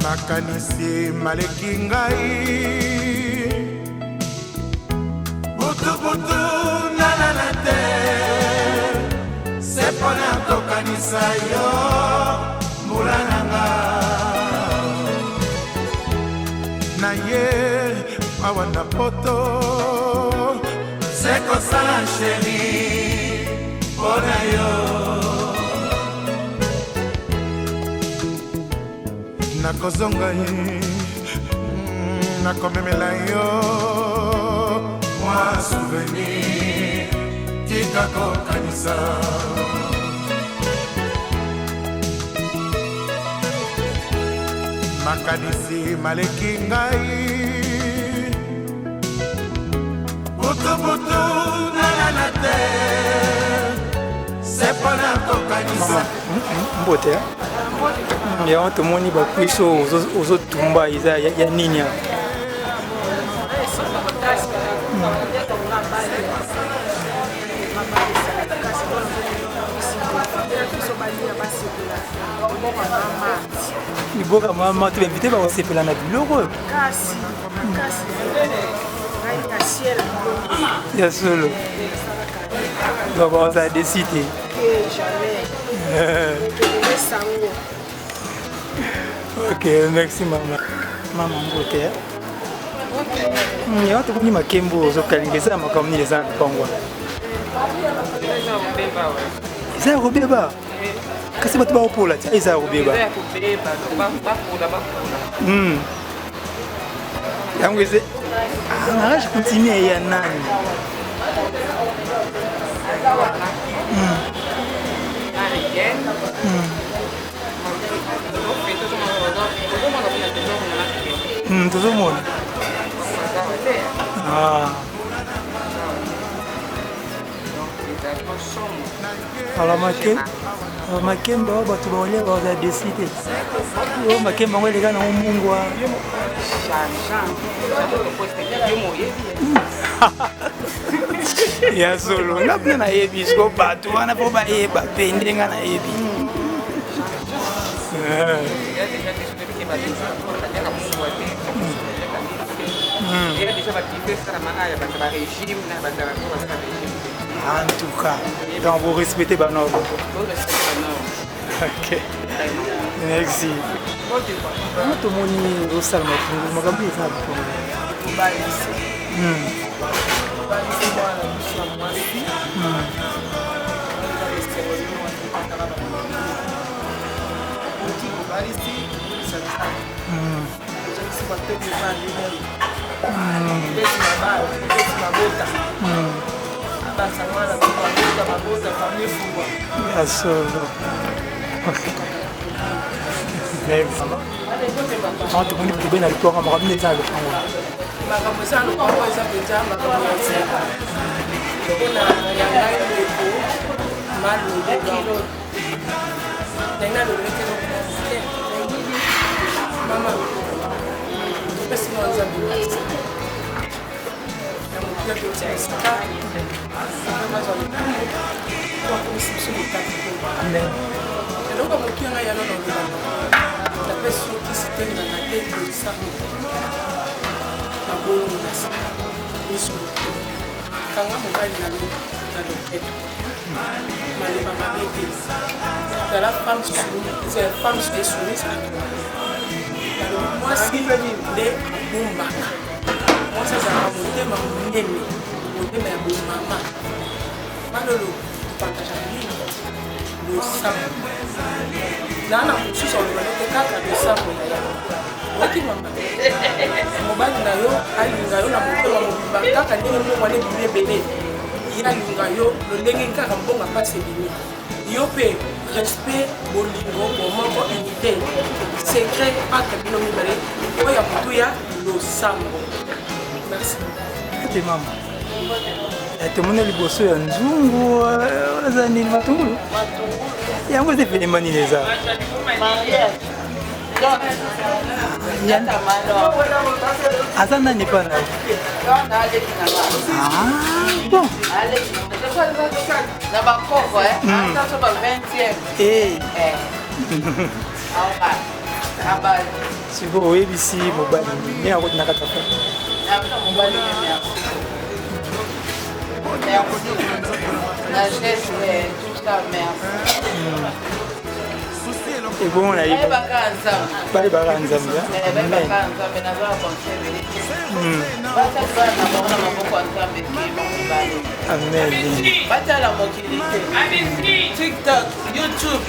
Makanisi maleki ngai butu nanana te sepona tokanisa yo mulananga na ye awa na poto sekosala sheri pona yo nakozonga ye nakomemela yo mwa souvenir tika kokanisa makanisi maleki ngai butu nanana te sepona kokanisa mbote ya tomoni bakwiso ozotumba eza ya nini ya liboka mama to invité bakosepela na biloko ya solo bakoza deside ok, merci maman. Maman mbote. Ya tu ni makembo ozokalingeza makamni les ans pangwa. Eza robeba. Kasi batu ba opola tia eza robeba. Yango eze arrange continue ya nani. Todo el mundo. Makemba watu baolia baza deside. Makemba ngwele kana Mungu wa. Ya solo ngapna na yebi sko batu wana po ba eba pendenga na yebi. En tout cas, donc vous respectez les normes. Ok. Merci. Tout le monde au salon, je vais vous la femme c'est la femme qui est soumise moi si les bombaka moi ça va monter ma nene monter ma bomba malolo partage le sang nana tu sur le 4 de sang waki mama mobali na yo alinga yo na motema mobimba kaka ndenge moko wane bimie bene alinga yo lolenge kaka mbonga pasi bimie yo pe respect bolingo bomoko unité secret entre bino mibale oyo mutu ya losambo merci. Ete mama tomona liboso ya nzungu aza nini matungulu yango eza evenema nini eza aza nani epa na bon sikoyo oyebisi mobali ndenge akoti na kati afa La geste, tout ça, merci. ebongo na ye bale baka nzambe amen batala mokili te TikTok, YouTube,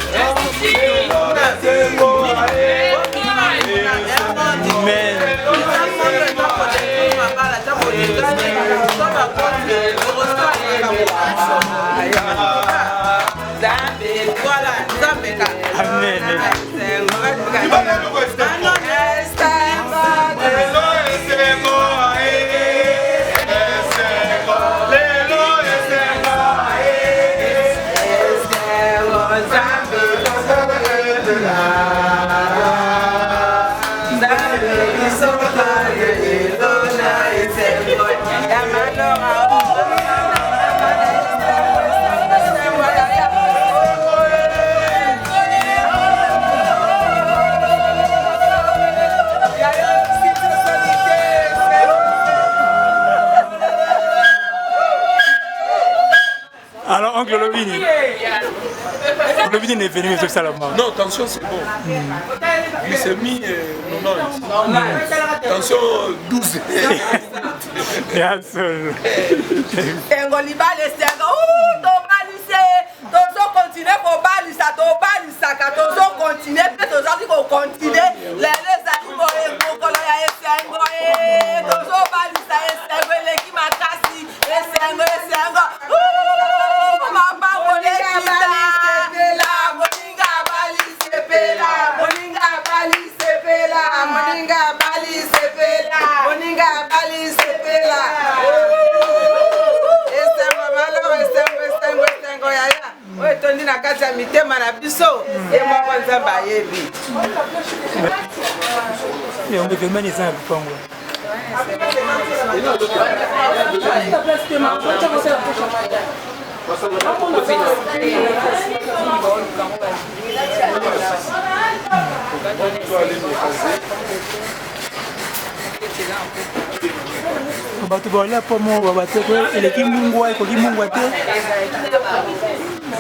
amen alors oncle Lobini n'est venu mais ça la mort. Non, tension c'est bon. Glycémie 90. Tension 12. Bien sûr. On me demande les uns pour moi. Bato bola po mo babate ko eleki mungu ay ko ki mungu ate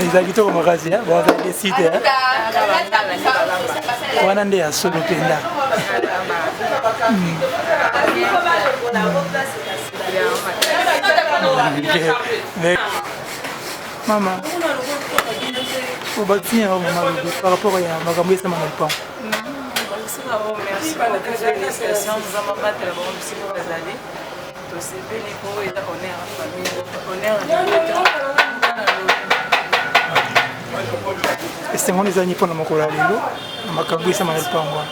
ezali to makasi ya ba za décider wana nde ya solo penda mama au bâtiment par rapport à makambo esa mana pan merci pour la initiation nous avons battu la bonne musique pour les années c'est bien pour et honneur à famille honneur esengo ezali mpona mokolo ya lelo makambo esa mana pangwa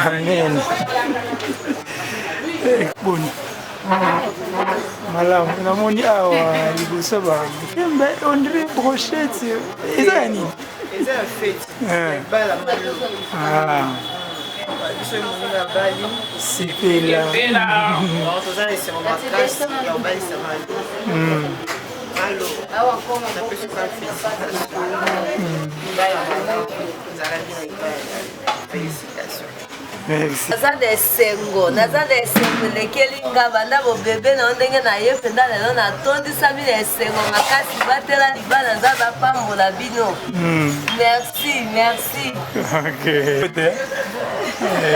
amen boni malamu namoni awa liboso bakembe ondre brochette eza ya nini eza ya fete bala malo sipela toza esengo makasi ya kobalisa malo napesi kwa félicitation naza na esengo elekeli nga banda bobebe na ndenge na ye mpenza lelo natondisami na esengo makasi batela libala nza bapambola bino merci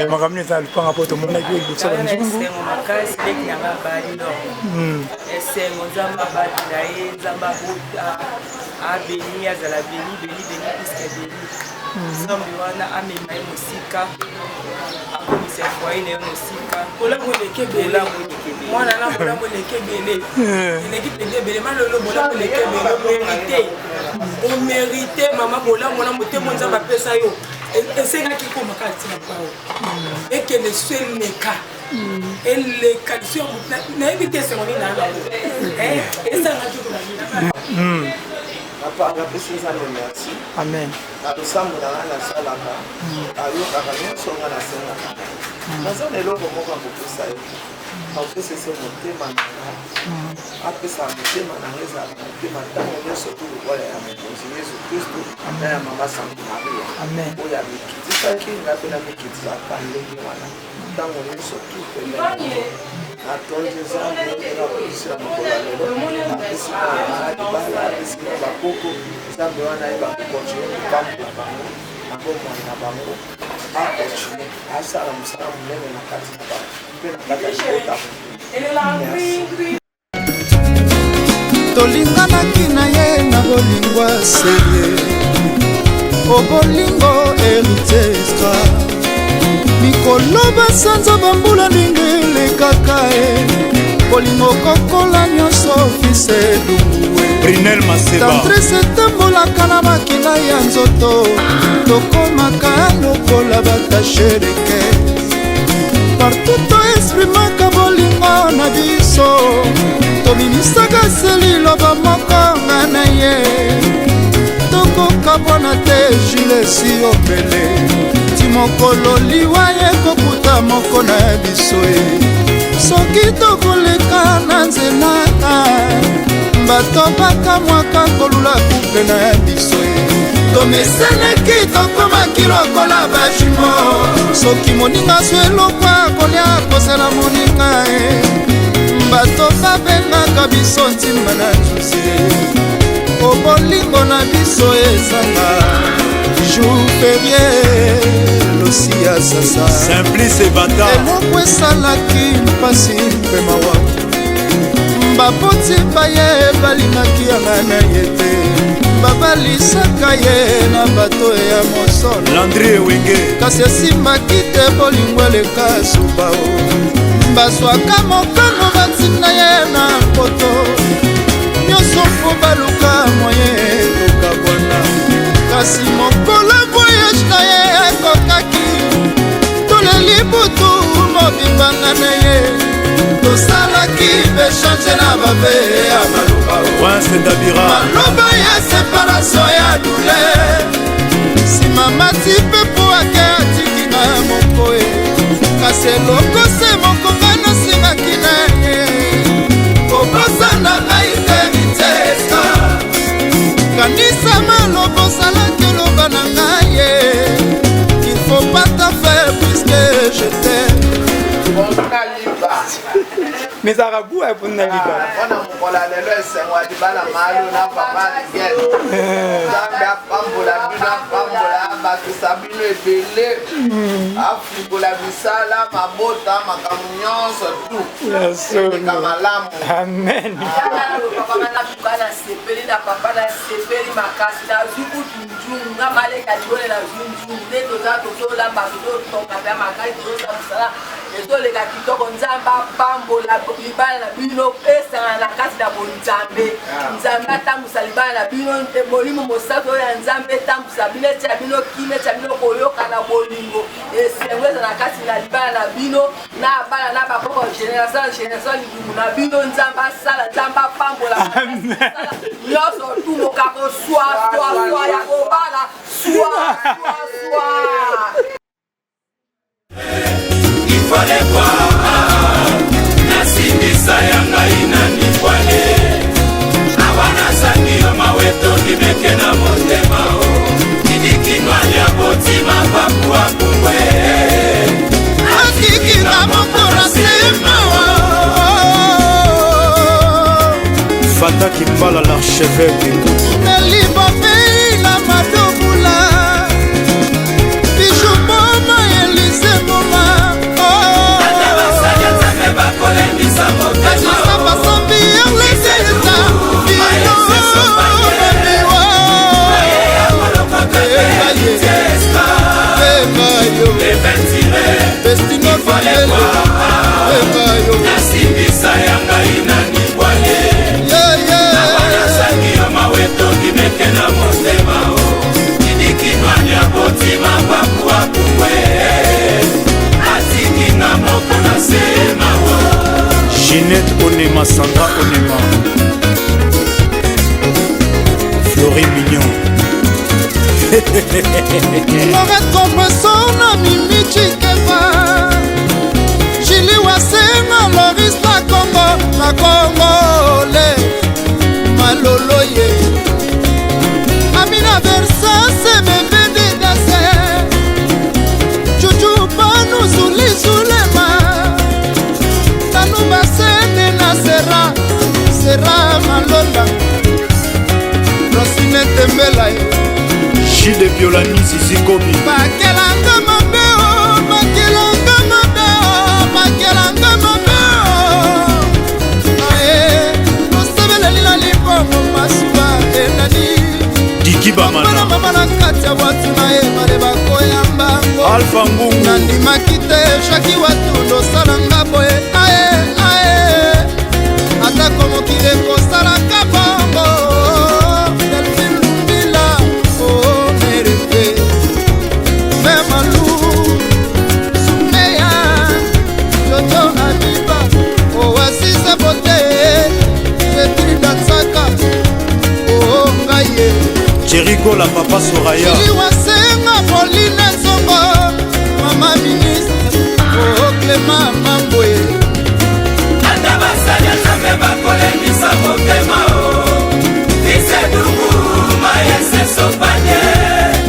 makambo nini eza lupanga po tomonaki liboso ya nzungu esengo makasi leki yanga bali no esengo nzambe abatela ye nzambe abeni azala beni puiske beni nzambe wana amema ye mosika akomisa foyer na ye mosika bolango eleki ebele mwana na bolango eleki ebele eleki pende ebele malolo bolango eleki ebele omérite mama bolango na motema nzambe apesa yo esengaki komaka ntina bao ekende so eleka eleka liso nayebi te esengo nini na yango esengaki kolabina napesi nzambe merci Amen. na losambo na nga nasalaka ayokaka nyonso nga nasengaka naza na eloko moko akopesa ye apesa ese motema na nga apesa motema na nga ezala motema ntango nyonso tu lokola ya mokonzi yesu kristo na ya mama santo maria oyo amikitisaki nga mpe namikitisaka ndenge wana ntango nyonso tu pembeni natondi nzambe nakolisila mokolo ya lelo apesika libala apesika bakoko nzambe wana ye bakokontinue kopambola bango na bomoi na bango akontinue asala mosala monene na kati na bango mpe na kati ya libota tolinganaki na ye na bolingwa seye obolingo eritekra mikolo basanza bambula ndenge elekaka e bolingo kokola nyonso fise dungue tendrese etambolaka na makila ya nzoto tokomaka lokola batashereke partout to esprimaka bolingo na biso tobimisaka seliloba moko nga na ye tokokabwana te julesi obele ti mokolo liwa ye kokuta moko na biso ye soki tokoleka na nzela bato bakamwaka kolula kuple na biso ye tomeseneki tokomaki lokola bajimo soki moninga zwa elokwa kolia kosala moninga ye bato babengaka biso ntimba na jusie obolingo na biso ezanga jour férié losia sasa Simplice Bata eloko esalaki mpasi mpe mawa bapoti baye balingaki yanga na ye te babalisaka ye na bato ya mosolo Landry Wenge kasi esimbaki te bolingo eleka subao bazwaka mokano batina ye na poto nyonso mpo baluka moye tokabwana kasi mokolo voyage na ye ekokaki toleli butu mobimbanga na ye tosalaki bechange na babe ya maloba ya separation ya dule nsima mati mpe po ake atiki na moko ye kasi eloko se mokonga nasingaki na ye kobosana ngai te vitesa kanisa maloba osalaki eloba na ngai ye il faut pas ta faire puisque je t'aime Mais ça a goût pour nous liba. On a mon la lelo esengwa libala malo na papa ngel. Zambia pambola bina pambola ba kisabino ebele. Afubola bisala mabota makamunyoso tu. Yes, kamalamu. Amen. Papa na tukana sepeli na papa na sepeli makasi na zuku tunjungu na maleka libole na zunjungu neto za tozola mbato toka pa makai tozola musala etoleka kitoko nzamba pambola libala na bino esanga na kati na bonzambe nzambe atambusa libala na bino molimo mosato ya nzambe etambusa bino etia bino kine etia bino koyoka na bolingo esengo eza na kati na libala na bino na bana na bakoko génération libumu na bino nzambe asala nzambe apambola nyonso tumoka koswa ya kobala swa Ifale kwa nasindisa yanga inani kwale awana sangiyo maweto nimeke na motema o nidikinwani ya botima papu wakungwe akikinga mokora sema Fata Kimbala l'archevêque elibopei na madobula bijumoma elise moma yeah. Destino Valele Ebayo nasimbisa ya ngai na nibwale nabanazangi yo maweto kimeke na motema o kidikinwani ya botima bakuwa kungwe atikinga moko na sema o Ginette Onema, Sandra Onema, Florie Mignon. Lorette Compression na Mimi Chikeva Chili Wasenga Loris na Congole Maloloye Amina Versace bébé de Dassé Chuchu Panu Zuli Zulema Tanu Basene na Serra Malonda Rosine Tembela Gilles Biolani Zizikobi Bakelanga mabeo Bakelanga mabeo Ae Nosebele lila lipo Masuba enani Diki Bamana Mama na kati ya watu na ebale bakoya mbango Alpha Ngungu nandimaki te shaki watu nosalanga boye ae atako mokili ekosalaka bongo Delphine Lumbila o merete Memalu Sumeya Jojo Abiba Oasisa Bote Petri Dansaka o ngaye Jericho la papa Soraya Wasenga Pauline Zongo Mama ministre oh Clément Mamboe ata basali nzambe bakolemisa motema o isedungu mayese sopanye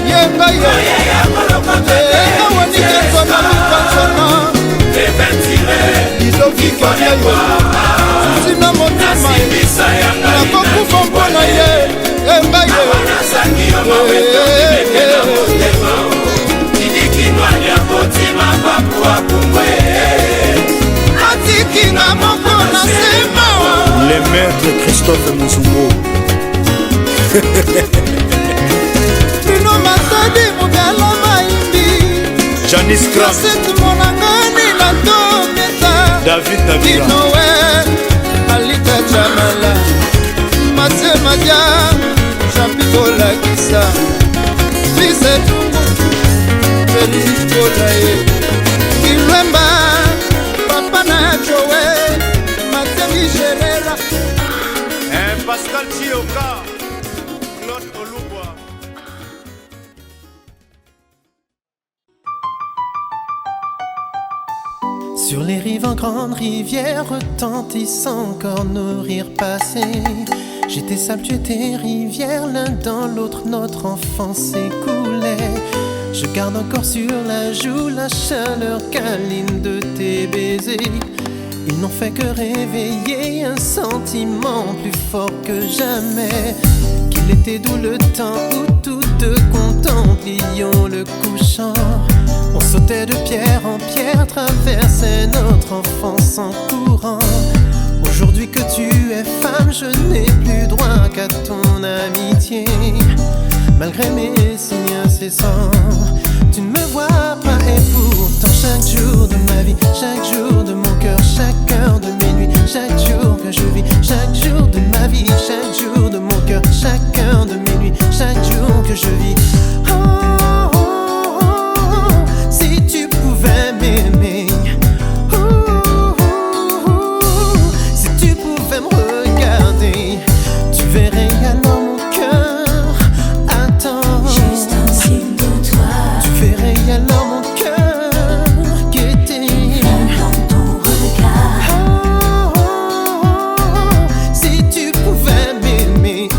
yenga oye ya kolokote evetire ikonekwa sina motema nasimbisa ya ngai nakokufa mpona ye yenga ye nabanazangi yo maweto kimeke na motema o kidikinwani ya botima bakuwa kungwe atikinga moko na sema Le maître Christophe Muzumbo Bruno Matadi Mugala Maimbi Janice Kram Yosette Monangani na Tometa David Davila Dinowe Alita Jamala Mathieu Madia Jean-Picola Kissa Lise Tungu Félix Bolaye Kilwemba Papa na Joe Mathieu Gerera Pascal Chioka Claude Olubwa Sur les rives en grande rivière retentissent encore nos rires passés. J'étais sable, tu étais rivière, l'un dans l'autre notre enfance s'écoulait. Je garde encore sur la joue la chaleur câline de tes baisers. Ils n'ont fait que réveiller un sentiment plus fort que jamais. Qu'il était doux le temps où toutes contemplions le couchant. On sautait de pierre en pierre, traversait notre enfance en courant. Aujourd'hui que tu es femme, je n'ai plus droit qu'à ton amitié. Malgré mes signes incessants, tu ne me vois pas et pourtant chaque jour de ma vie, chaque jour de mon cœur, chaque heure de mes nuits, chaque jour que je vis, chaque jour de ma vie, chaque jour de mon cœur, chaque heure de mes nuits, chaque jour que je vis. Oh, oh, oh, oh, si tu pouvais m'aimer, oh, oh, oh, si tu pouvais me regarder, tu verrais alors mon cœur. Attends, juste un signe de toi. Tu verrais alors mon cœur qui était dans ton regard. Oh, oh, oh, oh, si tu pouvais m'aimer,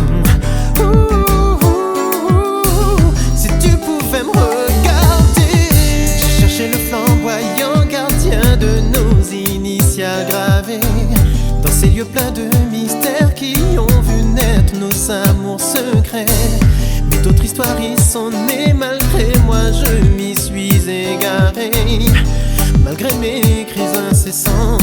oh, oh, oh, si tu pouvais me regarder. J'ai cherché le flamboyant gardien de nos initiales gravées dans ces lieux pleins de mystères qui ont vu naître nos amours secrets. Mais d'autres histoires y sont nées, malgré moi je m'y suis égaré. Malgré mes cris incessants,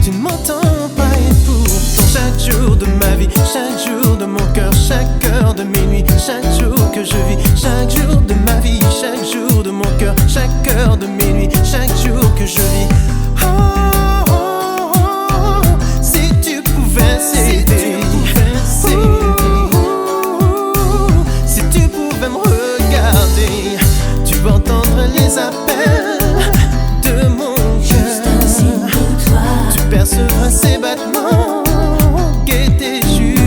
tu ne m'entends pas et pourtant chaque jour de ma vie, chaque jour de mon cœur, chaque heure de mes nuits, chaque jour que je vis, chaque jour de ma vie, chaque jour de mon cœur, chaque heure de mes nuits, chaque jour appels de mon cœur. Tu percevras ces battements qui étaient justes.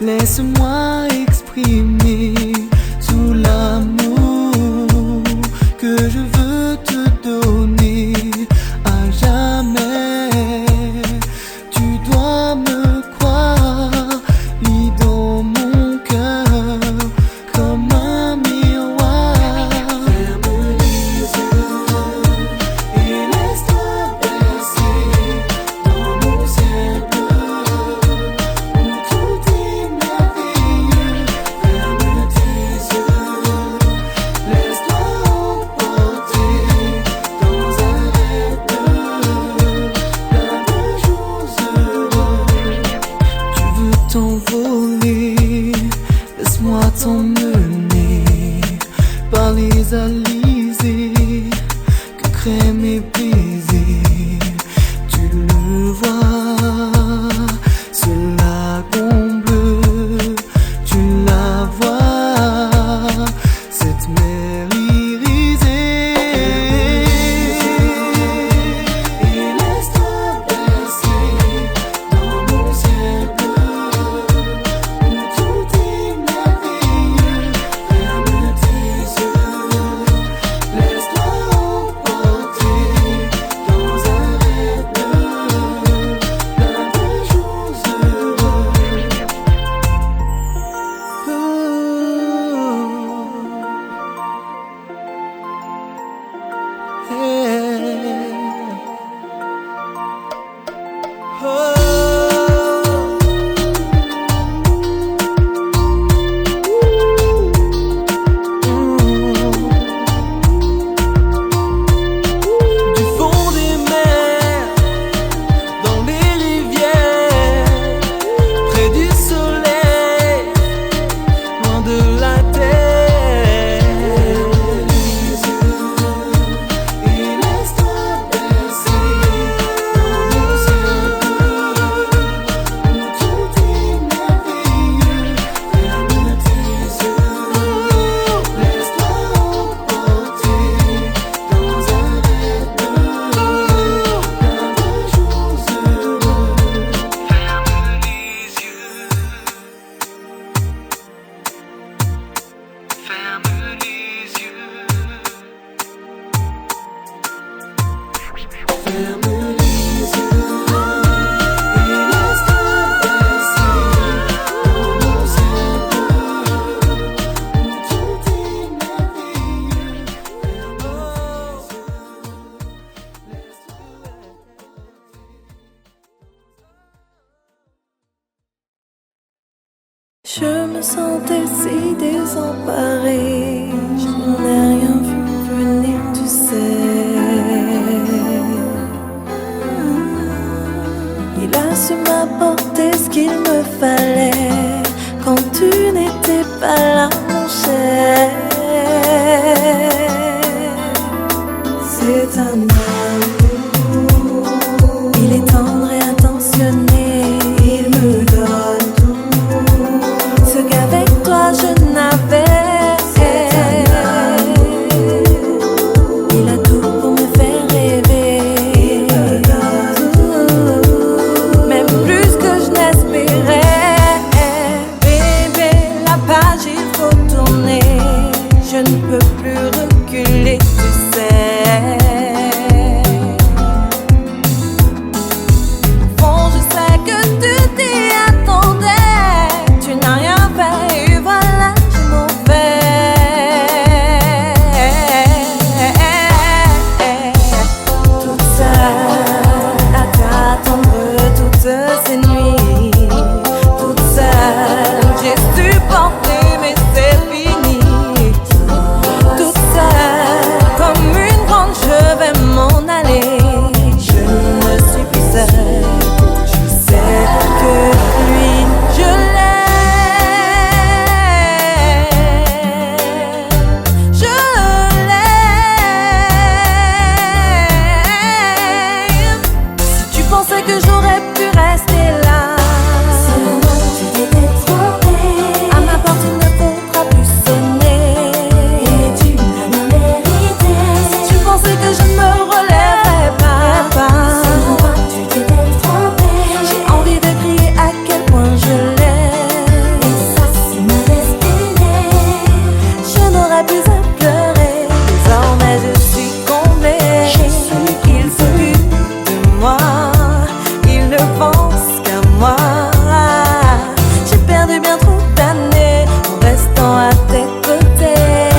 Laisse-moi exprimer tout l'amour que je veux te donner à jamais. Tu dois me croire, lis dans mon cœur comme un miroir. Ferme les yeux et laisse-toi bercer dans mon ciel bleu où tout est merveilleux. Ferme tes yeux, laisse-toi emporter dans un rêve bleu, plein de jours heureux. Tu veux t'envoler, laisse-moi t'emmener par les alizés que créent mes baisers. Tu le vois, ce lagon bleu, tu la vois, cette mer irisée. Et laisse-toi bercer dans mon ciel bleu où tout est merveilleux. Ferme tes yeux, laisse-toi emporter Ferme les yeux. Ferme les yeux. Et laisse-toi bercer dans mon ciel bleu, où tout est merveilleux. Je me sentais si désemparée, je n'ai rien vu venir, tu sais. Il a su m'apporter ce qu'il me fallait quand tu n'étais pas là, mon cher. C'est un amour, il est tendre et attentionné, il me donne tout ce qu'avec toi je n'avais. Il a tout pour me faire rêver, même plus que je n'espérais. Bébé, la page il faut tourner, je ne peux plus reculer, tu sais. Bon, je sais que tu t'y attendais, tu n'as rien fait et voilà, je m'en vais. Toute seule à t'attendre toutes ces nuits, toute seule, j'ai supporté mais c'est fini. Toute seule, comme une grande, je vais m'en aller. Je ne suis plus seule, je sais que lui, je l'aime. Je l'aime. Si tu pensais que j'aurais pu rester là, c'est moi que tu t'étais trompé. À ma porte il ne faudra plus sonner, et tu n'as rien mérité. Si tu pensais que je ne me relèverais pas, c'est moi que tu t'étais trompé. J'ai envie de crier à quel point je l'aime, et ça c'est ma destinée. Je n'aurais plus à pleurer, désormais je suis comblée. Il s'occupe de moi, il ne pense qu'à moi. J'ai perdu bien trop d'années en restant à tes côtés.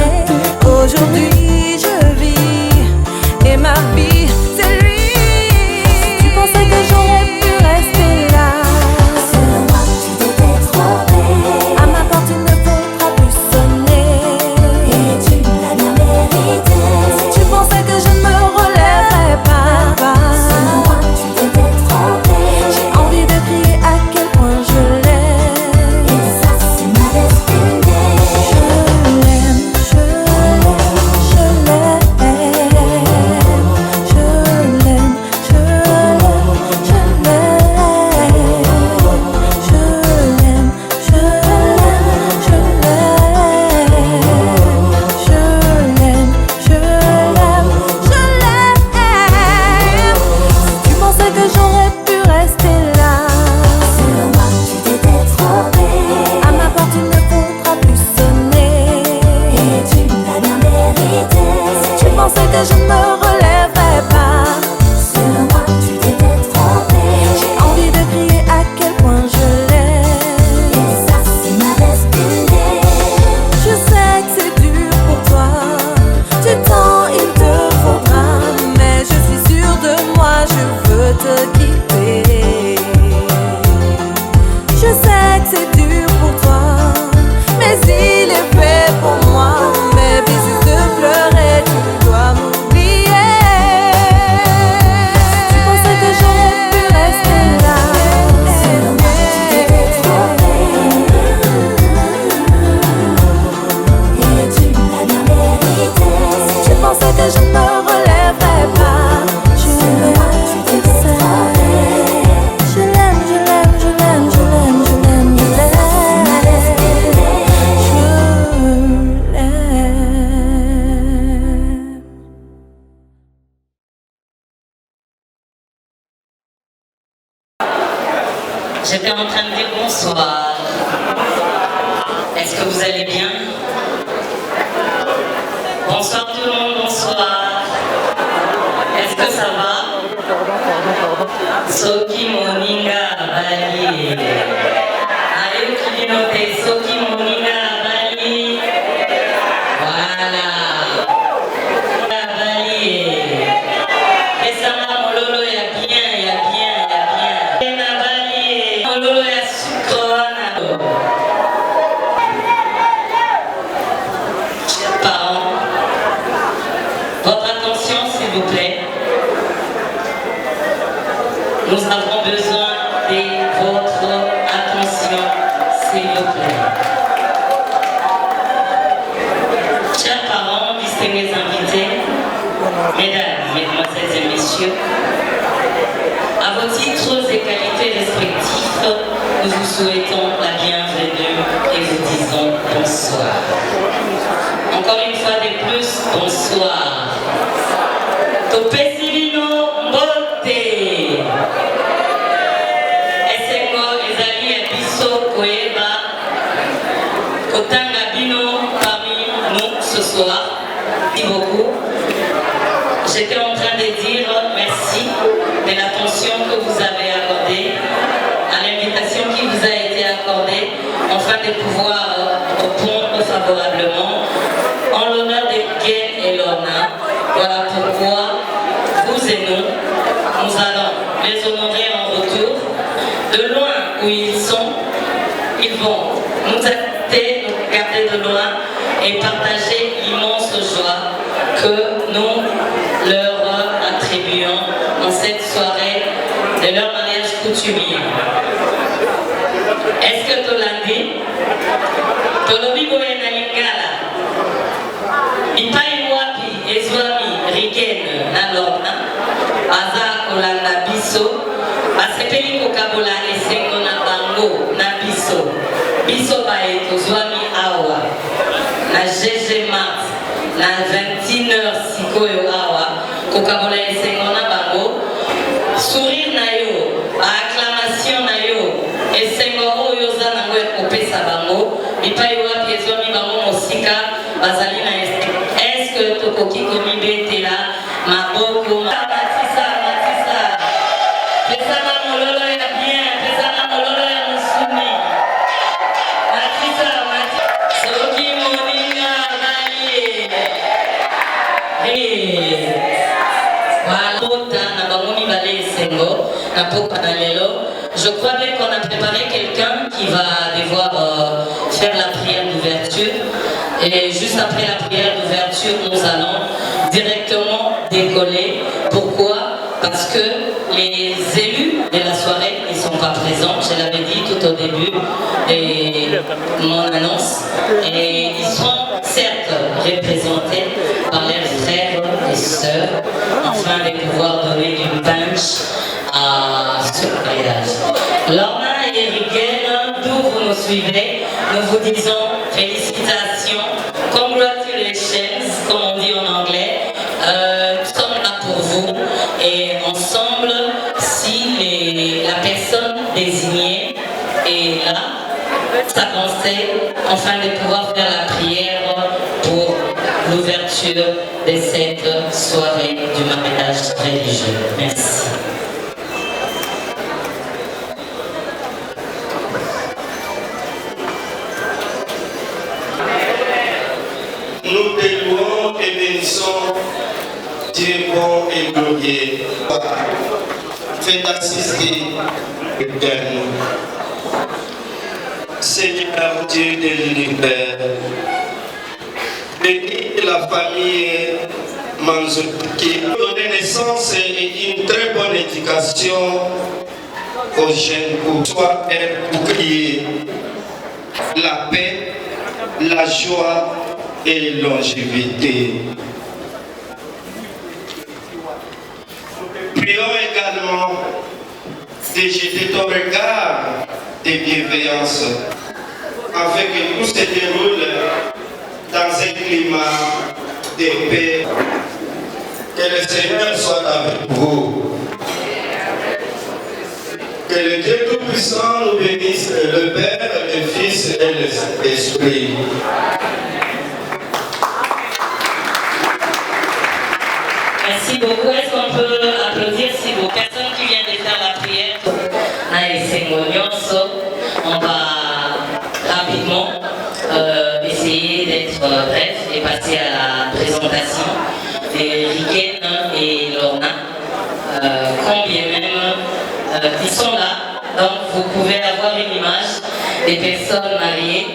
Aujourd'hui je vis et ma vie c'est lui. Tu pensais que j'aurais pu rester là, c'est moi que tu t'étais trompé. À ma porte il ne faudra plus sonner, et tu n'as rien mérité. Si tu pensais que je ne me relèverais pas, c'est moi que tu t'étais trompé. J'ai envie de crier à quel point je l'aime, et ça c'est ma destinée. Je l'aime, je l'aime, je l'aime. Je l'aime, je l'aime, je l'aime. Je l'aime, je l'aime, je l'aime. Je l'aime, je l'aime, je l'aime. Si tu pensais que j'aurais pu rester là, c'est moi que tu t'étais trompé. À ma porte il ne faudra plus sonner, et tu n'as rien mérité. Si tu pensais que je ne me relèverais pas, c'est moi que tu t'étais trompé. J'ai envie de crier à quel point je l'aime, et ça c'est ma destinée. Je sais que c'est dur pour toi, du temps il te faudra, mais je suis sûre de moi, je veux te quitter. Je sais que c'est dur pour toi, mais il est fait pour moi. Mes bisous de pleurer, tu dois m'oublier. Tu pensais que j'aurais pu rester là, c'est moi que tu t'étais trompé. Et tu n'as rien mérité. Si tu pensais que je ne me relèverais pas, je l'aime, tu t'étais trompé. Je l'aime, je l'aime, je l'aime, je l'aime, je l'aime, je l'aime. Je l'aime. J'étais en train de dire bonsoir. Est-ce que vous allez bien? Soki moninga bali ayoki bino te soki moninga bali voilà bali esanga mololo ya bien ena bali mololo ya sucre wana. Chers parents, votre attention s'il vous plaît. Nous avons besoin de votre attention, s'il vous plaît. Chers parents, distingués invités, mesdames, mesdemoiselles et messieurs, à vos titres et qualités respectifs, nous vous souhaitons la bienvenue et vous disons bonsoir. Encore une fois de plus, bonsoir. Topé Sivino Mbote. Esengo ezali ebiso koyeba kotanga bino parmi nous ce soir. Merci beaucoup. J'étais en train de dire merci de l'attention que vous avez accordée à l'invitation qui vous a été accordée afin de pouvoir répondre favorablement en l'honneur de Gaël et Lorna. Voilà pourquoi vous et nous allons les honorer en retour. De loin où ils sont, ils vont nous aider, nous regarder de loin et partager l'immense joie que nous leur attribuons en cette soirée de leur mariage coutumier. Est-ce que Tolandi, Tolobibo et Nalingala, Ipai Wapi, Ezwami, Rigen, Nalorna, Aza Kolanda Biso, Asepeli Kokabola Esengo na Bango, na Biso, Biso Bae Tozwami Awa, na GG Mart, na 21h Sikoyo Awa, Kokabola Esengo na Bango, sourire na yo, acclamation na yo, Esengo Oyo Zanango Ekopesa Bango, Ipai Wapi Ezwami Bango Mosika, Bazali na Esengo. Est-ce que Tokoki Komibe Tela, Maboko, Matissa, Pesana Mololo ya bien, Pesana Mololo ya Musumi, Matissa, Soki Moninga Bali, voilà, na Bangomi Bale Sengo, na Popa na Lelo. Je crois bien qu'on a préparé quelqu'un qui va devoir faire la prière d'ouverture. Et juste après la prière d'ouverture, nous allons directement décoller. Pourquoi? Parce que les élus de la soirée ne sont pas présents. Je l'avais dit tout au début de mon annonce. Et ils sont certes représentés par leurs frères et sœurs afin de pouvoir donner du punch à ce mariage. Lorna et Rigen, d'où vous nous suivez, nous vous disons félicitations, congratulations, comme on dit en anglais. Nous sommes là pour vous et ensemble, si la personne désignée est là, s'avancer afin de pouvoir faire la prière pour l'ouverture de cette soirée du mariage religieux. Merci. Nous te louons et bénissons Dieu bon et glorieux. Faites assister l'éternel. Seigneur Dieu de l'univers, bénis la famille Manzo qui a donné naissance et une très bonne éducation aux jeunes pour toi et pour crier la paix, la joie et longévité. Prions également de jeter ton regard de bienveillance afin que tout se déroule dans un climat de paix. Que le Seigneur soit avec vous. Que le Dieu Tout-Puissant nous bénisse, le Père, le Fils et l'Esprit. Merci Merci beaucoup. Est-ce qu'on peut applaudir si vos personnes qui viennent de faire la prière? On va rapidement essayer d'être bref et passer à la présentation de Rigen et Lorna. Quand bien même ils sont là, donc vous pouvez avoir une image des personnes mariées.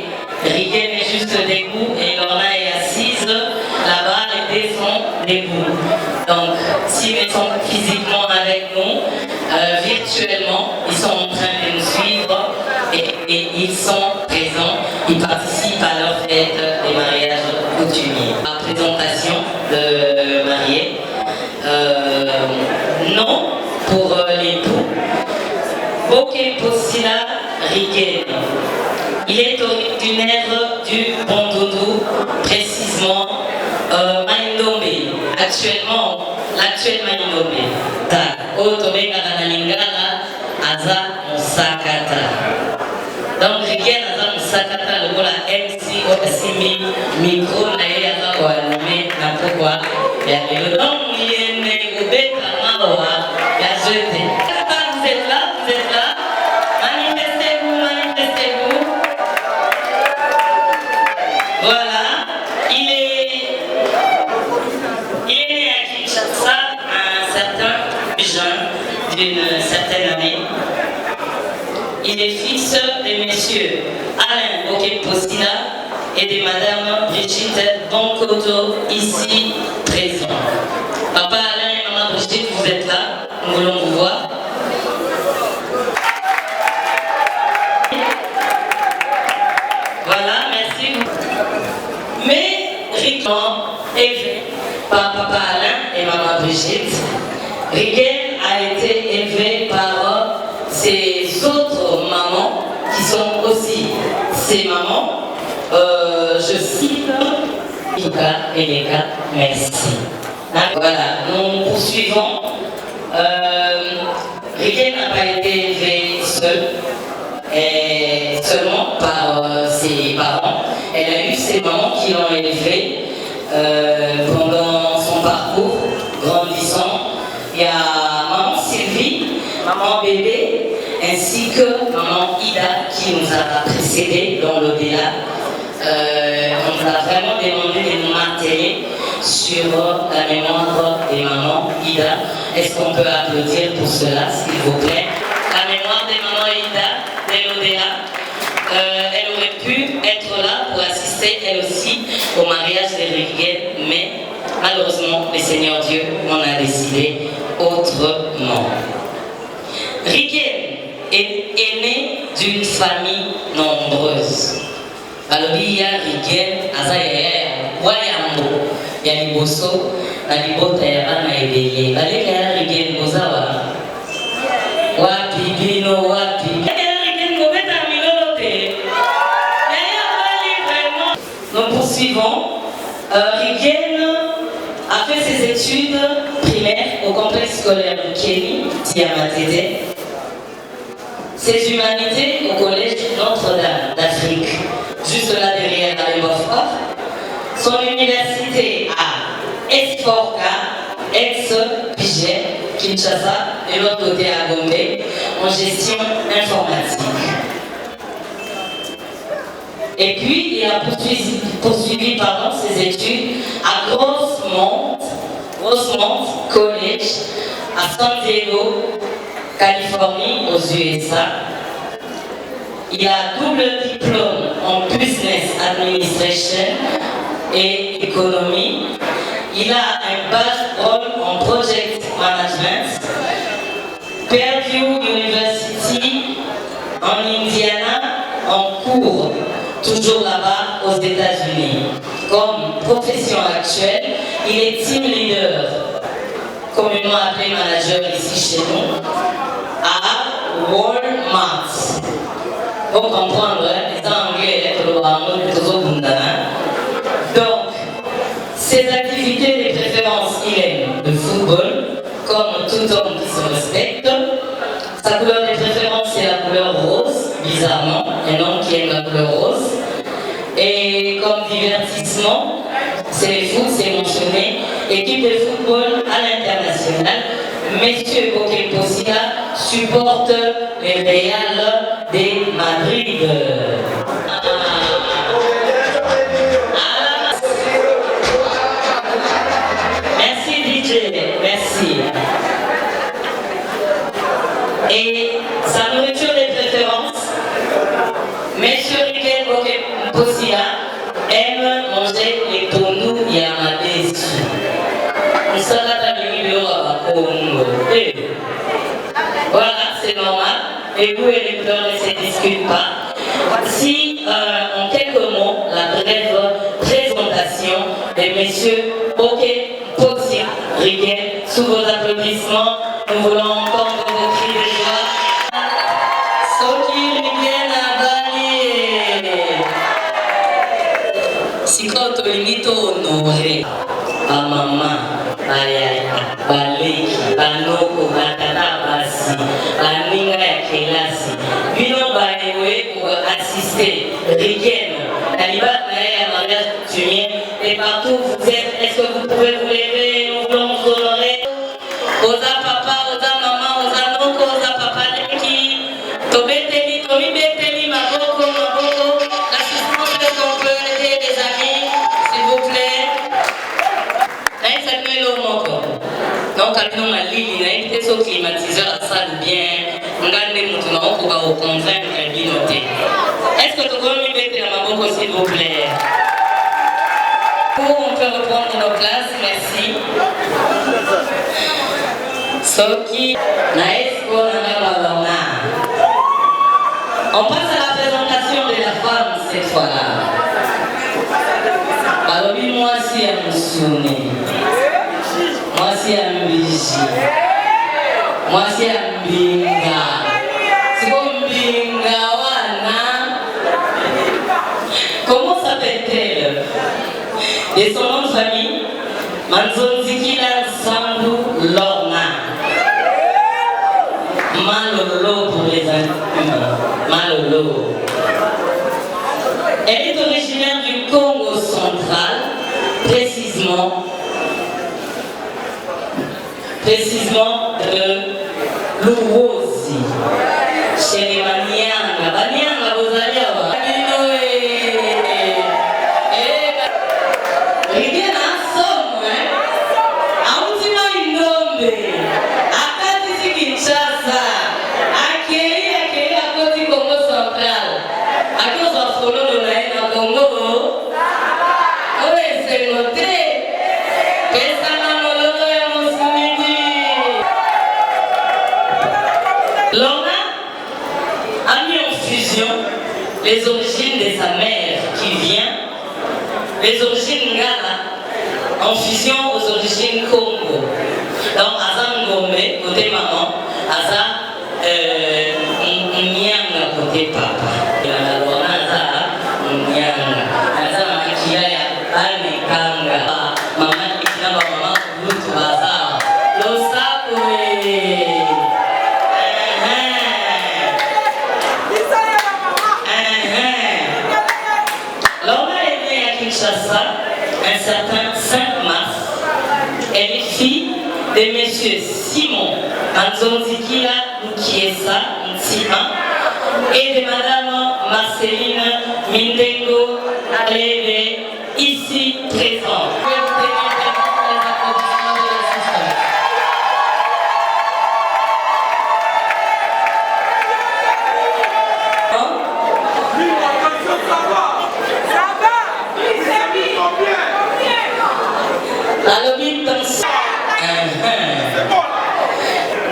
Rigen est juste debout et Lorna est assise là-bas, les deux sont debout. Donc s'ils sont physiquement avec nous, virtuellement, ils sont en train de nous suivre et ils sont présents, ils participent à leur fête des mariages coutumiers. La présentation de mariés. Non pour l'époux. Boké Postila Rigen. Il est originaire du Bondoudou, précisément Maindombe. Actuellement, l'actuel Maindombe. Otomé Karanalingala, Aza Moussakata. Donc, Rigen Aza Moussakata, le la MC Otasimi, micro, naïe Aza Ouanime, Napoua, Yamelo. Donc, il est né au Bétamawa, Yazete. Vous êtes là, vous êtes là. Manifestez-vous, manifestez-vous. Voilà, il est né à Kinshasa un certain jeune d'une certaine année. Il est fils de messieurs Alain Boké-Postila et de madame Brigitte Bonkoto, ici présents. Papa Alain et maman Brigitte, vous êtes là, nous voulons vous voir. Voilà, merci. Mais Rigen, élevé par papa Alain et maman Brigitte, Rigen a été élevé par ses autres mamans qui sont aussi ses mamans. Je cite Ika et Leka, merci. Voilà, nous poursuivons. Rigen n'a pas été élevé seul, et seulement par ses parents. Elle a eu ses mamans qui l'ont élevée pendant son parcours grandissant. Il y a maman Sylvie, maman bébé, ainsi que maman Ida qui nous a précédés dans l'au-delà. On nous a vraiment demandé de nous maintenir sur la mémoire des mamans Ida. Est-ce qu'on peut applaudir pour cela, s'il vous plaît? La mémoire des mamans Ida, de l'au-delà. Elle aurait pu être là pour assister elle aussi au mariage de Rigen, mais malheureusement, le Seigneur Dieu en a décidé autrement. Rigen est né d'une famille nombreuse. Balobiya Rigen azaya wayambo ya liboso na libota ya bana ebele baleka ya Rigen bozawa wapi bino wapi Rigen ngobeta milolo te ya bali vraiment. Nous poursuivons. Rigen a fait ses études primaires au complexe scolaire de Kény, Tiamatete. Ses humanités au collège Notre-Dame d'Afrique, juste là derrière la Lembofa. Son université à Esforca, ex-Piget, Kinshasa, et l'autre côté à Gombe, en gestion informatique. Et puis, il a poursuivi ses études à Grossmont College, à San Diego, Californie, aux USA. Il a double diplôme en Business Administration et Économie. Il a un bachelor en Project Management. Purdue University en Indiana, en cours, toujours là-bas aux États-Unis. Comme profession actuelle, il est team leader, communément appelé manager ici chez nous, à Walmart. Pour comprendre, les anglais, donc, ses activités de préférence, il aime le football, comme tout homme qui se respecte. Sa couleur de préférence, c'est la couleur rose, bizarrement, un homme qui aime la couleur rose. Et comme divertissement, c'est le foot, c'est mentionné. Équipe de football à l'international. Monsieur Bokeposia supporte le Real de Madrid. Merci DJ, merci. Et sa nourriture de préférence, Monsieur Riquet Bokeposia aime manger les tonous Yamadesi. Voilà, c'est normal. Les goûts et les couleurs ne se discutent pas. Si, en quelques mots, la brève présentation de Monsieur Bokeposia Riquet, sous vos applaudissements, nous voulons entendre vos cris de joie. Soki Riquet Nabali. Si quand on limite honoré, à maman. Baleki, banoko, batata basi, baninga ya kelasi. Bino baewe pour assister, Rigen, Naliba ya mariage coutumier. Et partout vous êtes, est-ce que vous pouvez vous lever, nous voulons vous honorer. Oza papa, oza maman, oza noko, oza papa leki. Tobeteli, tomi beteli, maboko, maboko. L'assistance, est-ce qu'on peut aider les amis, s'il vous plaît. Donc, quand on a l'île, il a été au climatiseur à salle bien. On a des moutons pour vous convaincre de noter. Est-ce que tu peux me mettre la main, s'il vous plaît? On peut reprendre nos places, merci. Soki, Naesco, Nanabalona. On passe à la présentation de la femme cette fois-là. Alors, moi, si elle me souvenait. Moi c'est un bichi. Moi c'est un binga. C'est comme binga wana. Comment s'appelle-t-elle? Et son nom de famille, Manzonzikila Sambu Lorna. Malolo pour les humains. Malolo. Elle est originaire du Congo central, précisément de Luwozi, chez les Banyanga. Banyanga, vous allez avoir. Rien à somme, hein? Aoutima Indombe, Akati Kinshasa, Akei à côté Congo central. Akei aux Afro-Lolo na Congo. Oui, c'est noté. Lorna a mis en fusion les origines de sa mère qui vient, les origines Ngala, en fusion aux origines Congo. Donc, Aza Ngombe, côté maman, Aza Nyanga, côté papa. Lorna Aza Nyanga, Aza Makiaya, Anekanga, maman Ikinaba, maman Lutu Aza, Losakwe. Un certain 5 mars, elle est fille de M. Simon Anzonzikila Nkiesa Ntsima et de Mme Marceline Mindengo Aleve, ici présente.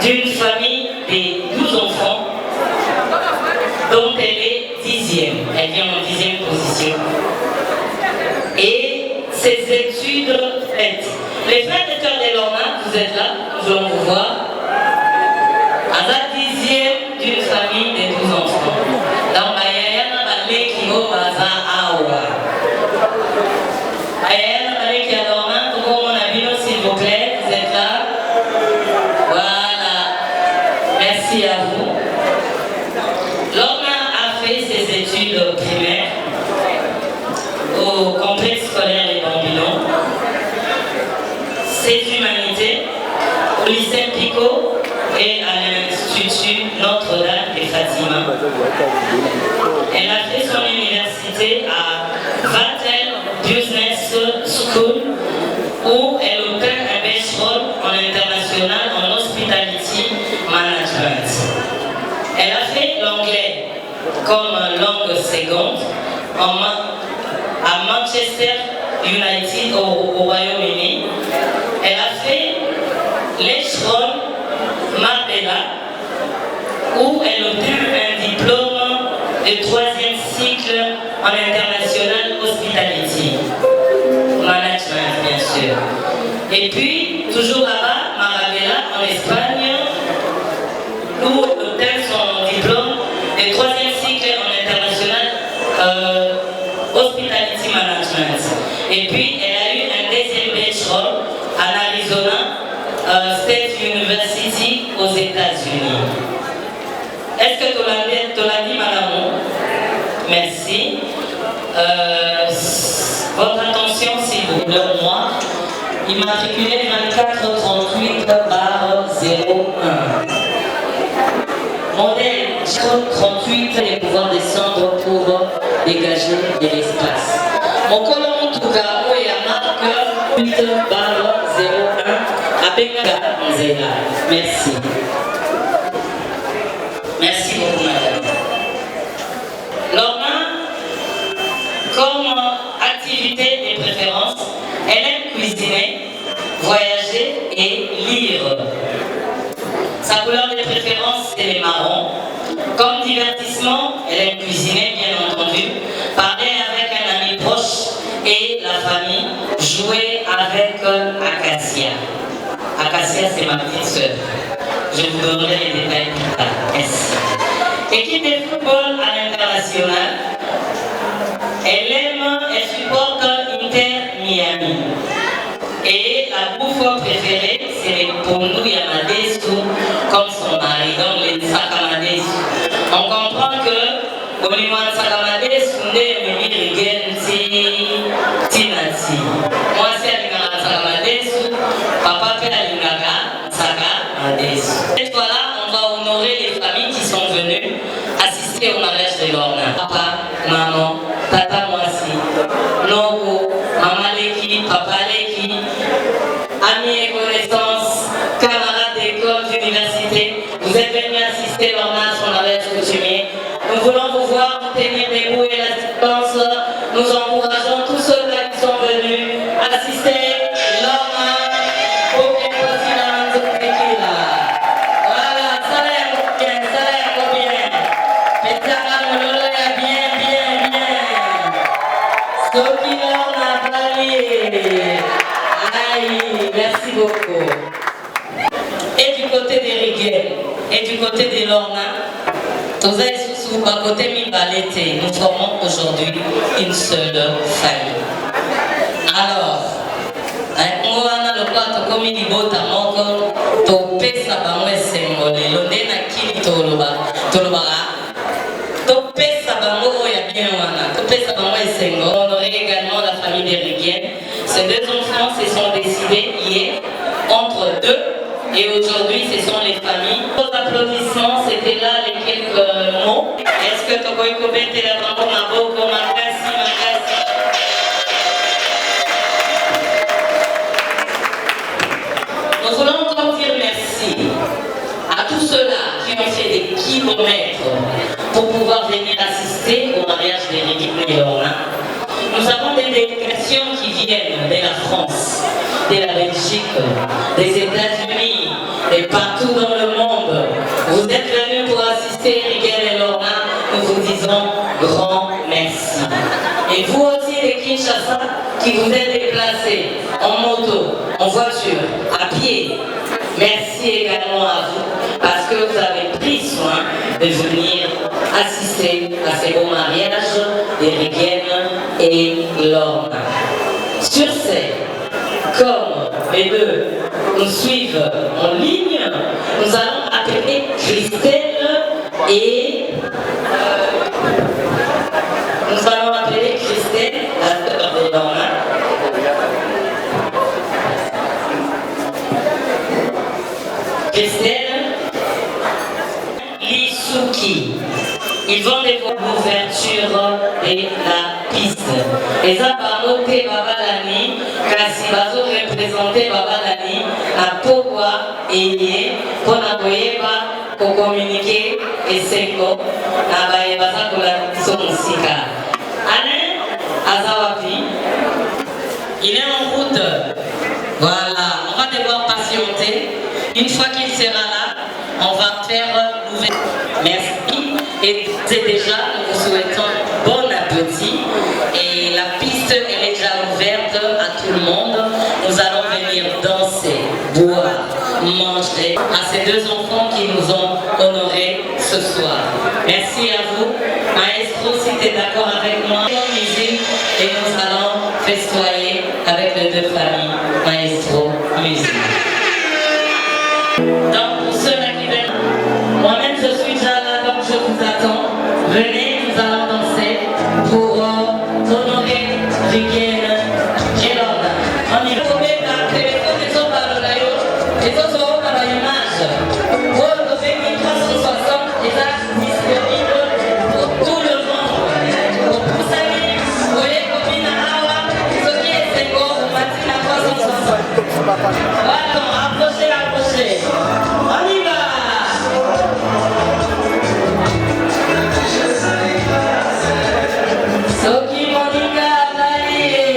D'une famille de 12 enfants dont elle est 10e. Elle vient en 10e position. Et ses études faites. Les frères de cœur de Lorna, vous êtes là, nous allons vous voir. À la 10e d'une famille de 12 enfants. Dans Bayayana Balé qui va à Awa. Bayayana Balé qui a Lorna, tout le monde a vu, s'il vous plaît, vous êtes là. Merci à vous. Lorna a fait ses études primaires au complexe scolaire des Bambilons. Ces humanités au lycée Picot et à l'Institut Notre-Dame de Fatima. Elle a fait son université à Vatel Business School où elle obtint un bachelor en international en hospitality management. Elle a fait l'anglais comme langue seconde à Manchester United au Royaume-Uni. Elle a fait l'échelon Marbella où elle obtint un diplôme de 3e cycle en international hospitality management, bien sûr. Et puis, toujours là-bas, Marbella en Espagne, où elle obtint son diplôme de 3e cycle en international hospitality management. Et puis, elle a eu un deuxième bachelor en Arizona State University aux États-Unis. Est-ce que tu l'as dit, madame? Merci. Votre attention, s'il vous plaît, moi. Immatriculé 2438/01. Modèle 38 et pouvoir descendre pour dégager de l'espace. Mon colon, en tout cas, où est la marque 8/01 à Benga Nzela. Merci. Merci beaucoup, madame. Lorna, comme activité et préférence, elle aime cuisiner, voyager et lire. Sa couleur de préférence, c'est les marrons. Comme divertissement, elle aime cuisiner, bien entendu, parler avec un ami proche et la famille, jouer avec Acacia. Acacia, c'est ma petite sœur. Je vous donnerai les détails plus tard. Merci. Équipe de football à l'international. Elle supporte Inter Miami. Et la bouffe préférée, c'est les pondou yamadesu, comme son mari, donc les sakamadesu. On comprend que au niveau de sakamadesu, on est venu tinati. Moi, c'est à sakamadesu, papa fait à l'ingaka sakamadesu. Cette fois-là, on va honorer les familles qui sont venues assister au mariage de Lorna. Papa, maman, tata Moissi, Nogo, maman Leki, papa Leki, amis et connaissances, camarades d'école, d'université, vous êtes venus assister Lorna à son mariage coutumier. Nous voulons vous voir, vous tenir debout et la distance. Nous encourageons tous ceux-là qui sont venus assister Lorna au Keposiland Tequila. Voilà, ça l'air bien, ça l'air bien. Petara Mololo est bien, bien, bien. Soki Lorna Bali. Aïe, merci beaucoup. Et du côté des Riguel, et du côté des Lorna, tous à côté de Mibalete, nous formons aujourd'hui une seule famille. Alors, on a le plateau comme il bota moko, to pesa bangwe sengole, l'onde na kili toloba, to pesa bango ya bien wana, to pesa bangwe sengole. On honorait également la famille des Riguel. Ces deux enfants se sont décidés hier entre deux. Et aujourd'hui, ce sont les familles. Vos applaudissements, c'était là les quelques mots. Est-ce que tu peux commenter la maman, ma boko, ma kassi, ma kassi? Nous voulons encore dire merci à tous ceux-là qui ont fait des kilomètres pour pouvoir venir assister au mariage d'Éric Lorna. Nous avons des délégations qui viennent de la France, de la Belgique, des États-Unis et partout dans le monde. Vous êtes venus pour assister Riguel et Lorna. Nous vous disons grand merci. Et vous aussi les Kinshasa qui vous êtes déplacés en moto, en voiture, à pied. Merci également à vous parce que vous avez pris soin de venir assister à ces beaux mariages d'Éric et Lorna. Sur ce, comme les deux nous suivent en ligne, nous allons appeler Christelle et nous allons appeler Christelle, la sœur de Lorna. Christelle, Lisuki. Ils vont dévoiler l'ouverture de la piste. Et ça, par notre Babalani, kasi bazo représenter Babalani à Pogwa et pour n'aboyeba pour communiquer et Sengo à Bayebaza pour la son musika. Alain Azawapi, il est en route. Voilà, on va devoir patienter. Une fois qu'il sera là, on va faire l'ouverture. Merci. Et c'est déjà, nous vous souhaitons bon appétit. Et la piste, elle est déjà ouverte à tout le monde. Nous allons venir danser, boire, manger à ces deux enfants qui nous ont honorés ce soir. Merci à vous. Maestro, si tu es d'accord avec moi, musique, et nous allons festoyer avec les deux familles. Maestro, musique. Donc pour ceux-là qui viennent, moi-même je suis déjà là, donc je vous attends. Venez, nous allons danser pour honorer Rivière Gélonda. On y va. Le téléphone des autres par le rayon, les autres seront par l'image. Pour le 2360, les actes disponibles pour tout le monde. Pour vous savez, vous voyez combien d'Awa, ce qui est Sengo, vous matin à 360. Voilà, approchez, approchez. On y va. Soki Monica Marie.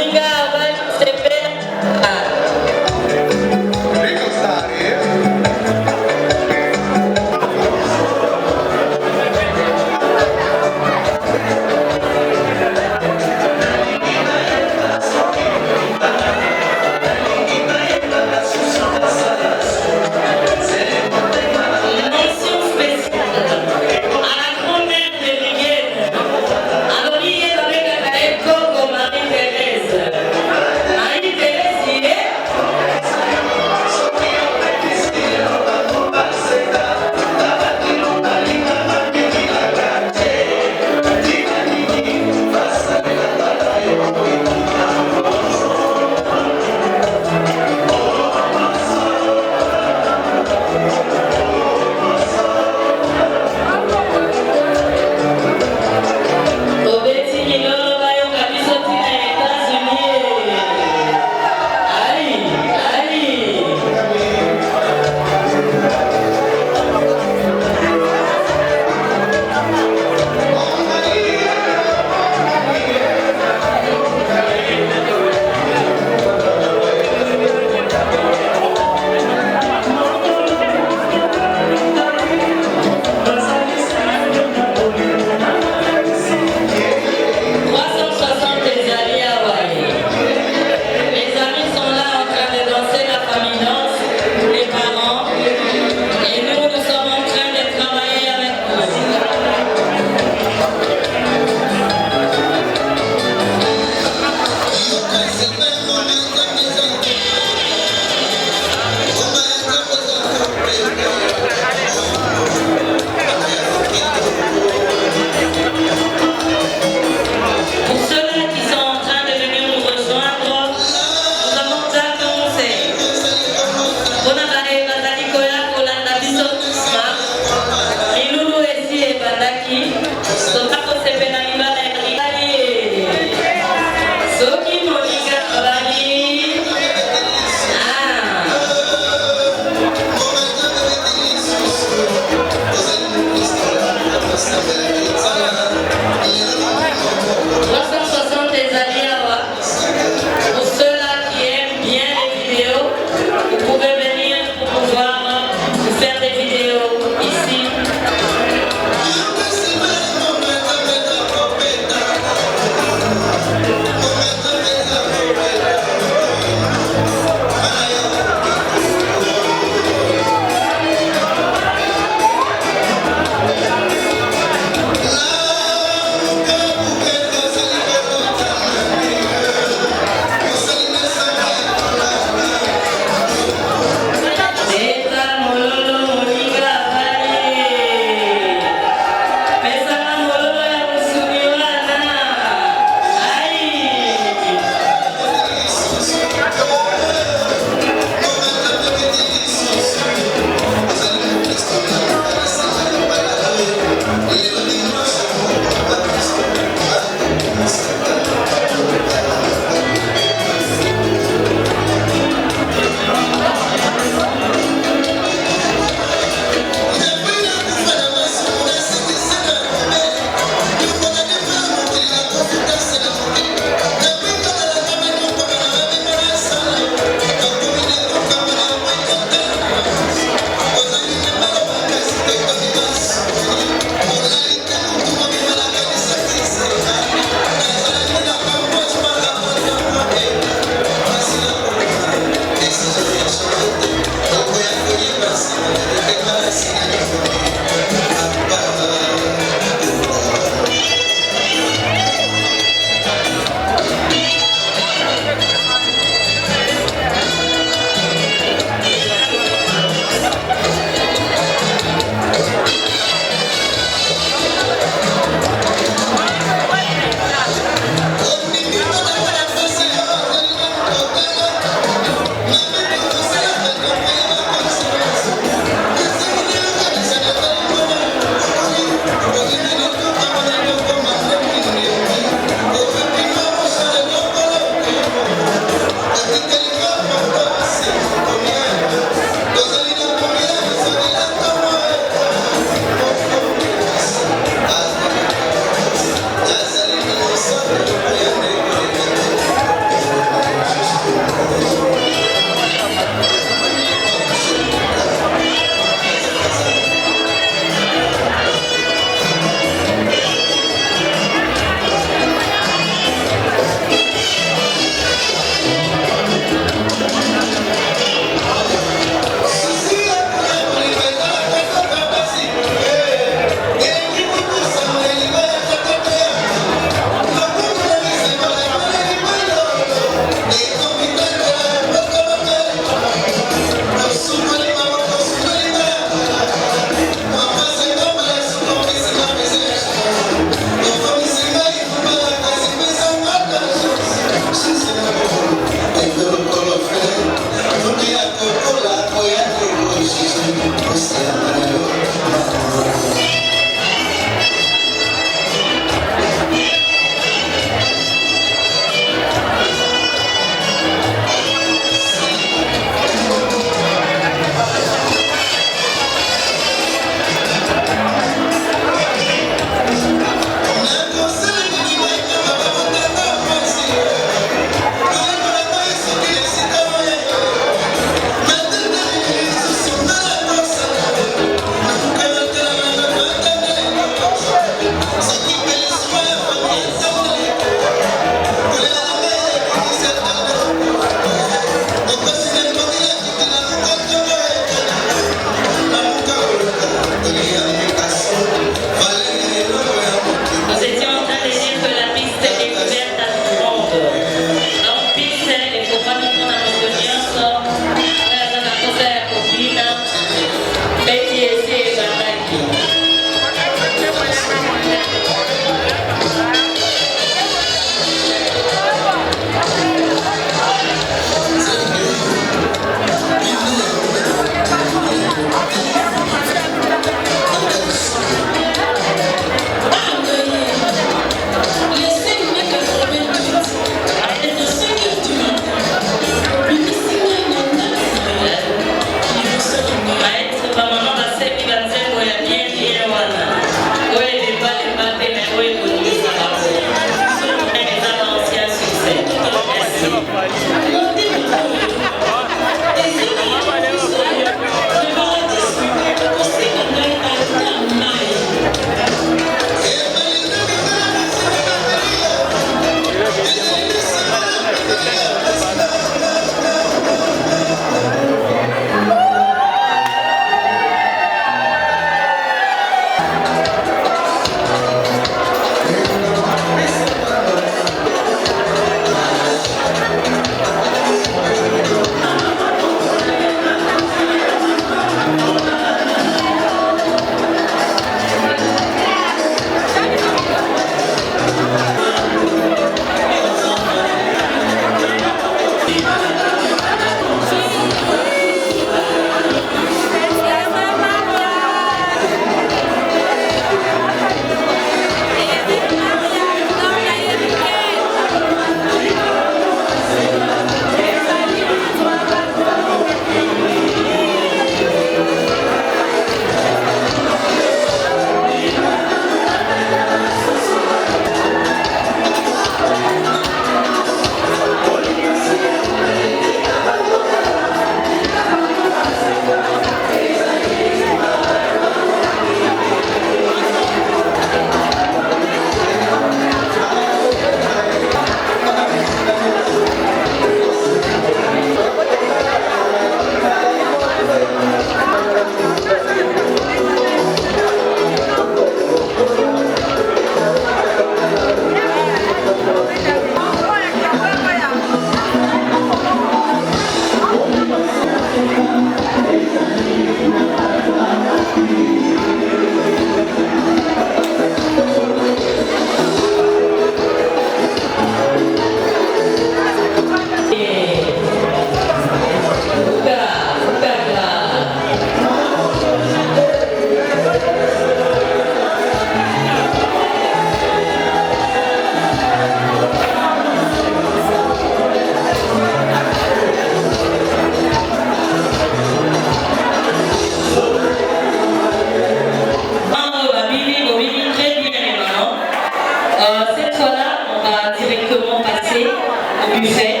buffet.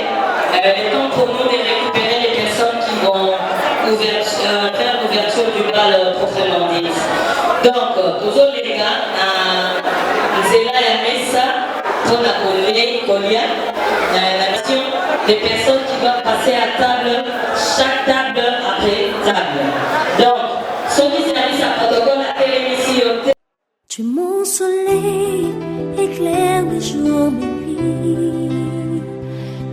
Le temps pour nous de récupérer les personnes qui vont faire l'ouverture du bal proprement dit. Donc, toujours les gars, Zéla et Messa, pour la Colia, la nation des personnes qui doivent passer à table, chaque table après table. Donc, son service à protocole à télémission. Tu es mon soleil, éclaire mes jours, mes nuits.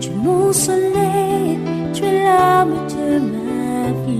Tu es mon soleil, tu es l'âme de ma vie.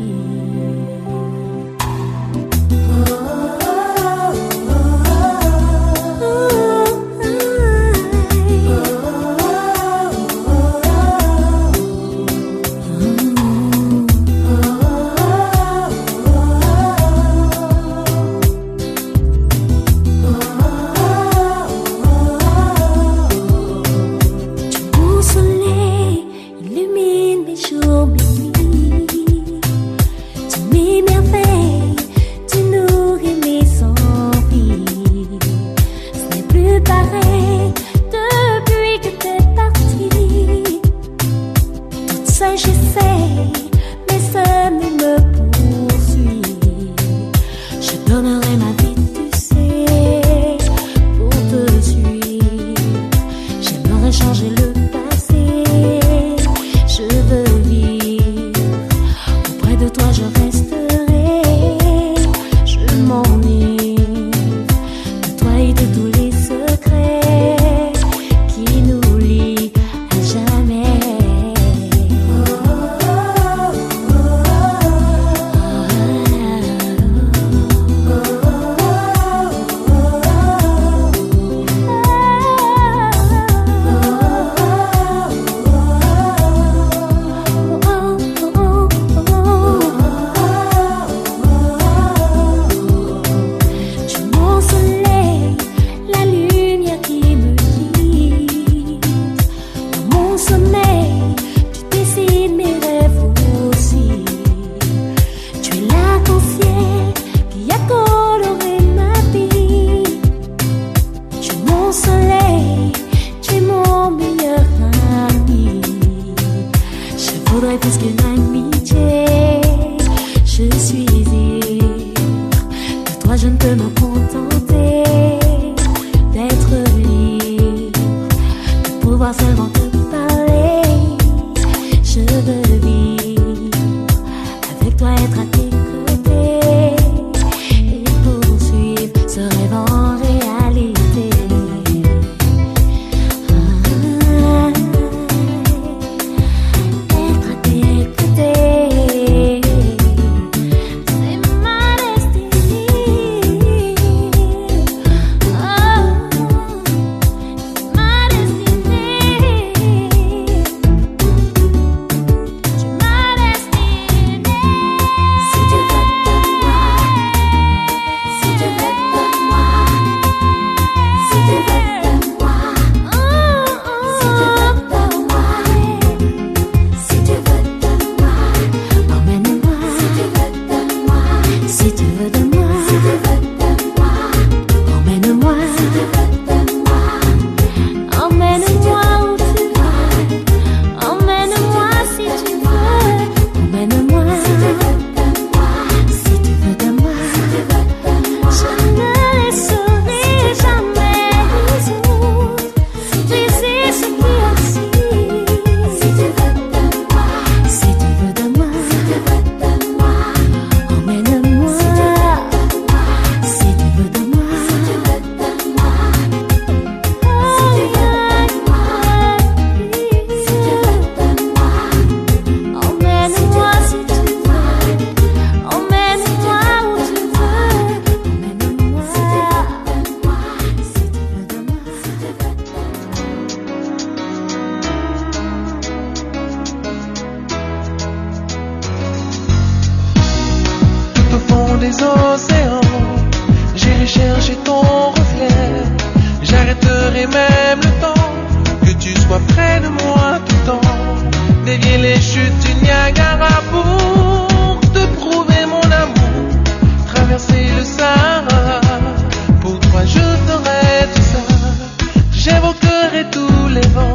J'évoquerai tous les vents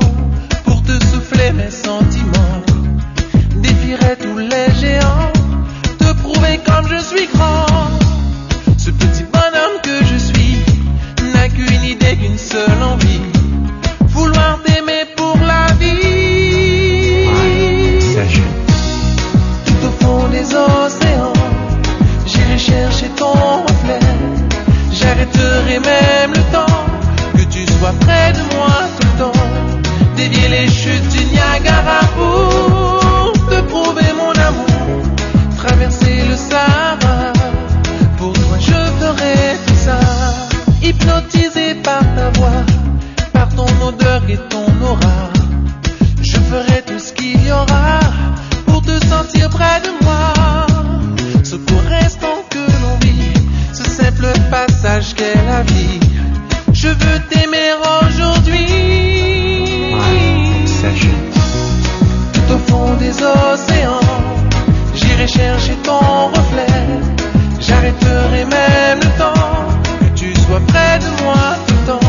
pour te souffler J'arrêterai même le temps, que tu sois près de moi tout le temps. Dévier les chutes du Niagara pour te prouver mon amour. Traverser le Sahara, pour toi je ferai tout ça. Hypnotisé par ta voix, par ton odeur et ton aura, je ferai tout ce qu'il y aura pour te sentir près de moi. Ce court instant que l'on vit, ce simple passage qu'est la vie, je veux t'aimer aujourd'hui. Tout au fond des océans, j'irai chercher ton reflet. J'arrêterai même le temps, que tu sois près de moi tout le temps.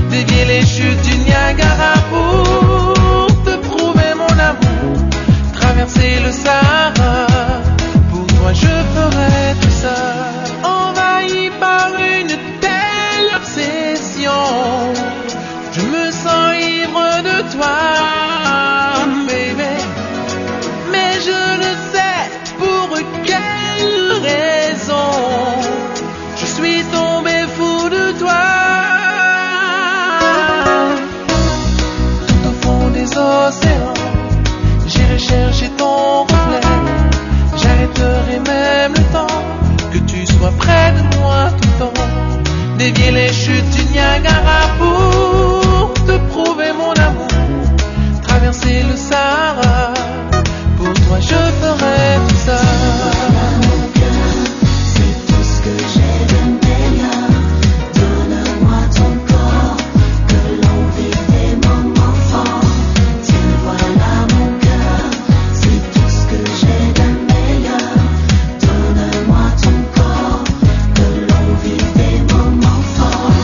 Dévier les chutes du Niagara pour te prouver mon amour. Traverser le Sahara, pour toi je ferai tout ça. Envahi par une telle obsession, je me sens ivre de toi, baby. Mais je ne sais pour quelle raison je suis tombé fou de toi. Tout au fond des océans, j'irai chercher ton reflet. J'arrêterai même le temps, que tu sois près de moi tout le temps. Dévier les chutes du Niagara pour te prouver mon amour. Traverser le Sahara, pour toi je ferai tout ça. C'est tout ce que j'ai de meilleur. Donne-moi ton corps, que l'on vive des moments forts. Tiens, voilà mon cœur. C'est tout ce que j'ai de meilleur. Donne-moi ton corps, que l'on vive des moments forts.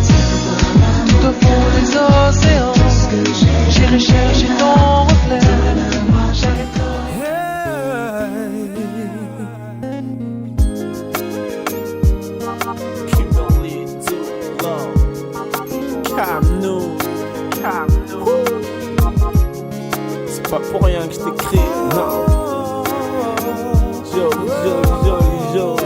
Tiens, voilà mon Tout au fond des océans, j'irai chercher ton reflet. C'est pas pour rien que je t'écris, non. Joli, joli, joli, joli.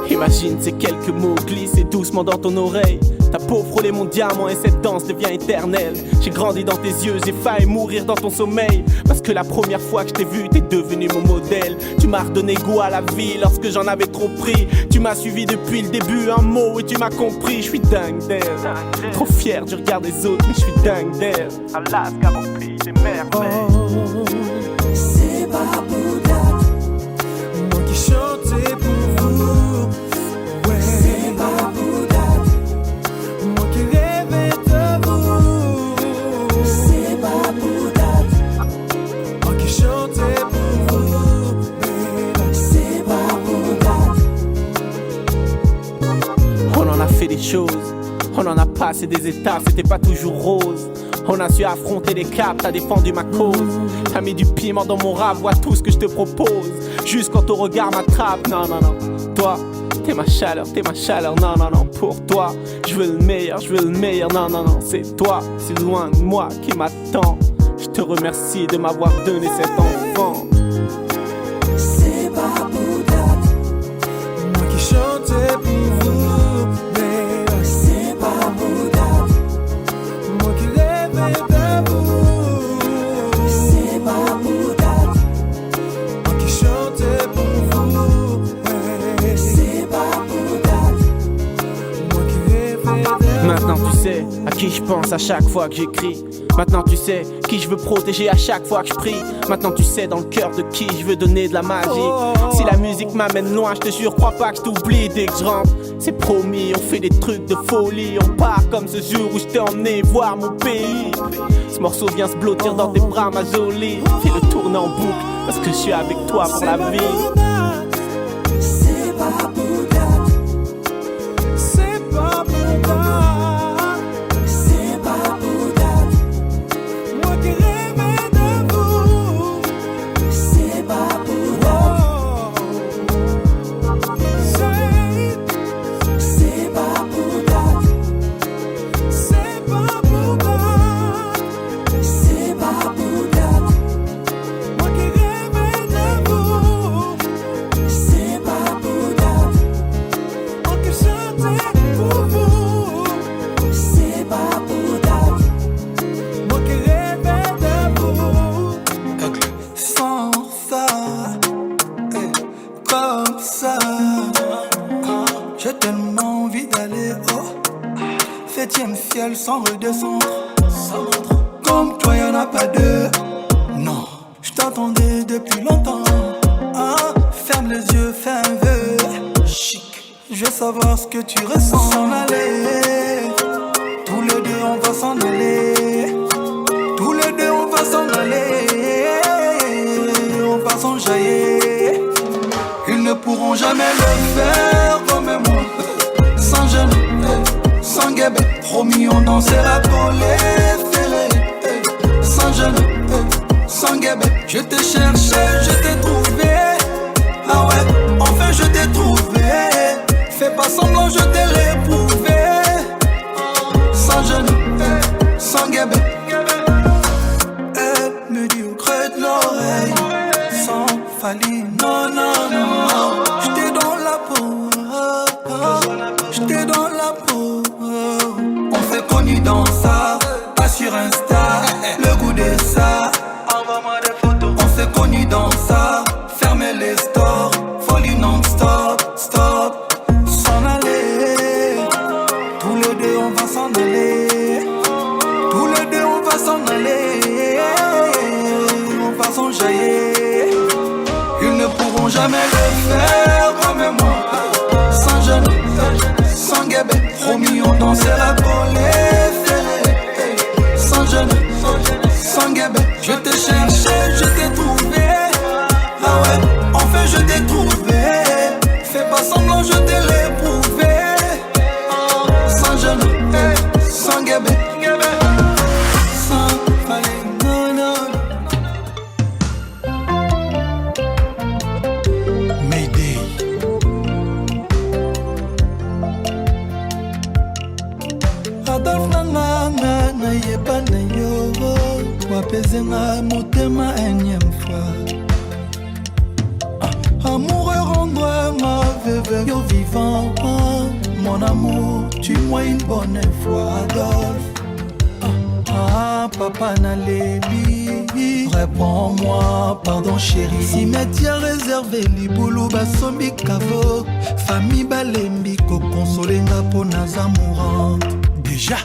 Imagine ces quelques mots glissés doucement dans ton oreille. Ta peau frôlait mon diamant et cette danse devient éternelle. J'ai grandi dans tes yeux, j'ai failli mourir dans ton sommeil. Parce que la première fois que je t'ai vu, t'es devenu mon modèle. Tu m'as redonné goût à la vie lorsque j'en avais trop pris. Tu m'as suivi depuis le début, un mot et tu m'as compris. Je suis dingue d'elle, trop fier du regard des autres, mais je suis dingue d'elle. Alaska, mon pays des merveilles. C'est pas Bouddha, moi qui chantais pour vous. Ouais. C'est pas Bouddha, moi qui rêvais de vous. C'est pas Bouddha, moi qui chantais pour vous. C'est pas Bouddha. On en a fait des choses, on en a passé des étapes, c'était pas toujours rose. On a su affronter les caps, t'as défendu ma cause. T'as mis du piment dans mon rap, vois tout ce que je te propose. Juste quand ton regard m'attrape, non, non, non. Toi, t'es ma chaleur, non, non, non. Pour toi, je veux le meilleur, non, non, non. C'est toi, c'est loin de moi qui m'attend. Je te remercie de m'avoir donné cet enfant. C'est pas Bouddha, moi qui chantais pour vous. Mais c'est pas Bouddha, moi qui rêvais de vous. C'est pas Bouddha, moi qui chantais pour vous. Mais c'est pas Bouddha, moi qui rêvais de vous. Maintenant tu sais à qui je pense à chaque fois que j'écris. Maintenant tu sais qui je veux protéger à chaque fois que je prie. Maintenant tu sais dans le cœur de qui je veux donner de la magie. Si la musique m'amène loin, je te jure, crois pas que je t'oublie dès que je rentre. C'est promis, on fait des trucs de folie. On part comme ce jour où je t'ai emmené voir mon pays. Ce morceau vient se blottir dans tes bras, ma jolie. Fais le tourner en boucle parce que je suis avec toi pour la vie. C'est pas Bouddha, c'est pas Bouddha, c'est pas Bouddha, moi qui rêvais de vous. C'est pas Bouddha, c'est pas Bouddha, c'est pas Bouddha, c'est pas Bouddha, moi qui rêvais. ciel sans redescendre. Comme toi y'en a pas deux. Non, je t'attendais depuis longtemps. Ah, ferme les yeux, fais un vœu. Chic, je veux savoir ce que tu ressens. S'en aller, tous les deux on va s'en aller. Tous les deux on va s'en aller. On va s'enjailler. Ils ne pourront jamais le faire comme moi. Sans gêne, sans guébé. Promis on dansera collé, ferré. Sans gêne, sans guébé. Je t'ai cherché, je t'ai trouvé. Ah ouais, enfin je t'ai trouvé. Fais pas semblant, je t'ai réprouvé. Sans gêne, sans guébé. Elle me dit au creux de l'oreille, sans faline, non, non, non. J'étais dans la peau, j'étais dans la peau. On s'est connus dans ça, pas sur Insta, le goût de ça. Envoie-moi des photos. On s'est connus dans ça, fermez les stores, folie non-stop, stop. S'en aller, tous les deux on va s'en aller. Tous les deux on va s'en aller. On va s'enjailler. Ils ne pourront jamais le faire comme moi. Sans gêne, sans guébé. Promis on dansera collé, ferré. Sans gêne, sans guébé. Je t'ai cherché, je t'ai trouvé. Ah ouais, enfin je t'ai trouvé. Fais pas semblant, je t'ai réprouvé. Sans gêne, sans guébé. Sans faille, non, non. Mayday. Adolphe nanga na yeba na yo. Wapezenga motema énième fois. Amoureux rends-moi ma veuve yo vivant. Mon amour, tue-moi une bonne fois, Adolphe. Ah, papa Nalébi, réponds-moi, pardon chérie. Cimetière réservé, Liboulou, Basombi, Kavo. Famille Balembi, Kokonsolenga pour nas amourante. Déjà.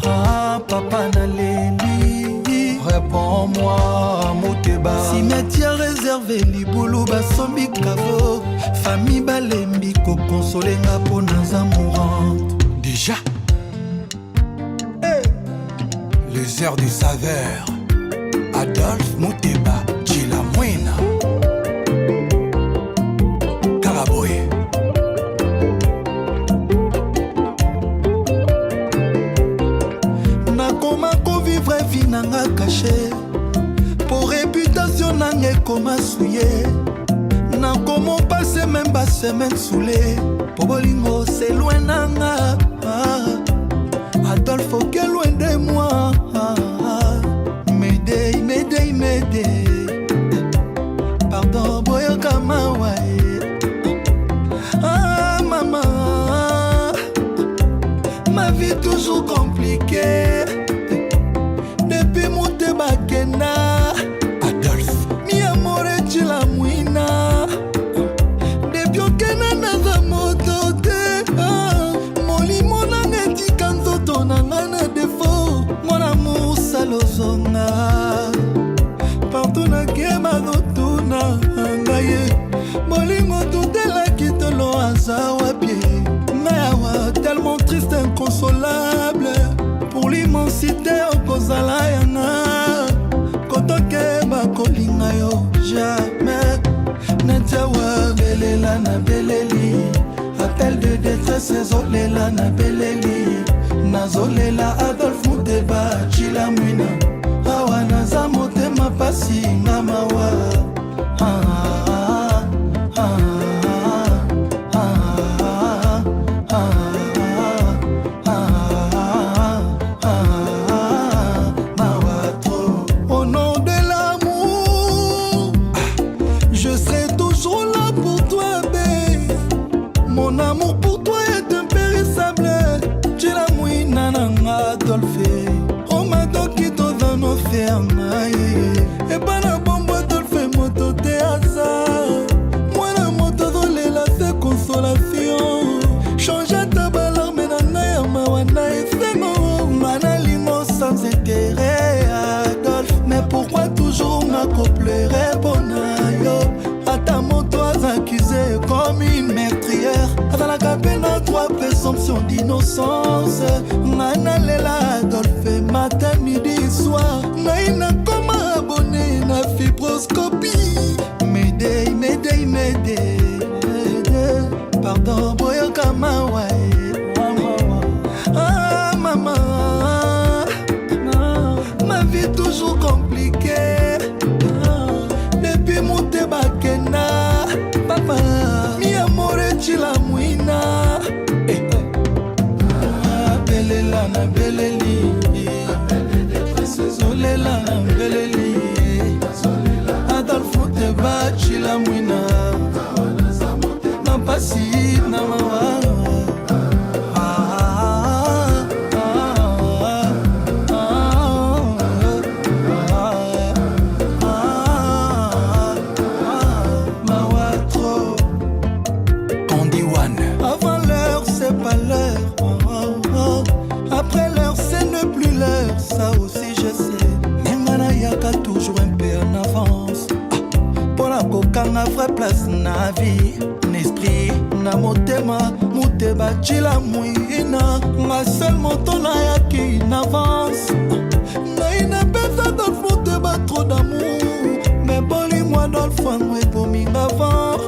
Ah, papa Nalébi, réponds-moi, Moteba. Cimetière réservé, Liboulou, Basombi, Kavo. Famille Balembi, Kokonsolenga pour nas amourante. Déjà. Les airs du saveur. Adolphe Moteba, Chilamwena. Karaboye. Nakoma ko vivre vie nanga caché. Pour réputation nanga koma souillé. Nakoma passer même pas semaine saoulé. Pour bolingo c'est loin nanga. Adolphe, faut qu'elle loin de moi. M'aider, m'aider, m'aider. Pardon, boyo kamawae. Ah, maman, ma vie toujours compliquée. Depuis mon débakena. Adolphe, mi amore chilamwina. Depuis okena naza moto te. Molimo nanga tikanzoto nanga na défaut. Mon amour salozonga. Partout na kema notuna ngaye. Molingo tutela kitolo azawa pied. Nawa tellement triste, inconsolable. Pour l'immensité okozala yana. Kotoke bakolinga yo jamais. Netiawa belela na beleli. Appel de détresse ezolela na beleli. Nazolela Adolphe Moteba Chilamwina. Awa naza motema pasi nga mawa. Au nom de l'amour, je serai toujours là pour toi, babe. Mon amour pour toi est impérissable. Chilamwina nanga Adolphe. Oh ma dokito dans nos fermes. Et pas la bombe Adolphe moto te asa. Moi la moto volée la c'est consolation. Change ta balarme na ya mawana et c'est non. innocence. Manalela Adolphe, matin, midi, soir. Naina comme abonné na fibroscopie. M'aider, m'aider, m'aider. Pardon, boyo kama ah maman, ma vie toujours compliquée. Depuis mon bakena, papa, mi amore chila muina. Belela na beleli, zolela na beleli. Adolphe te ba chila muina. Pasi na mawa mawa trop. On dit one. Avant l'heure c'est pas l'heure, après l'heure c'est ne plus l'heure. Ça aussi je sais. Ningana yaka toujours un peu en avance. Pour la coca na vraie place na vie. Esprit na motema muteba chila muina nga seul moto na yaki in avance na ina pesa dans le moteba trop d'amour mais boli moi dans le fond moi pour mi avant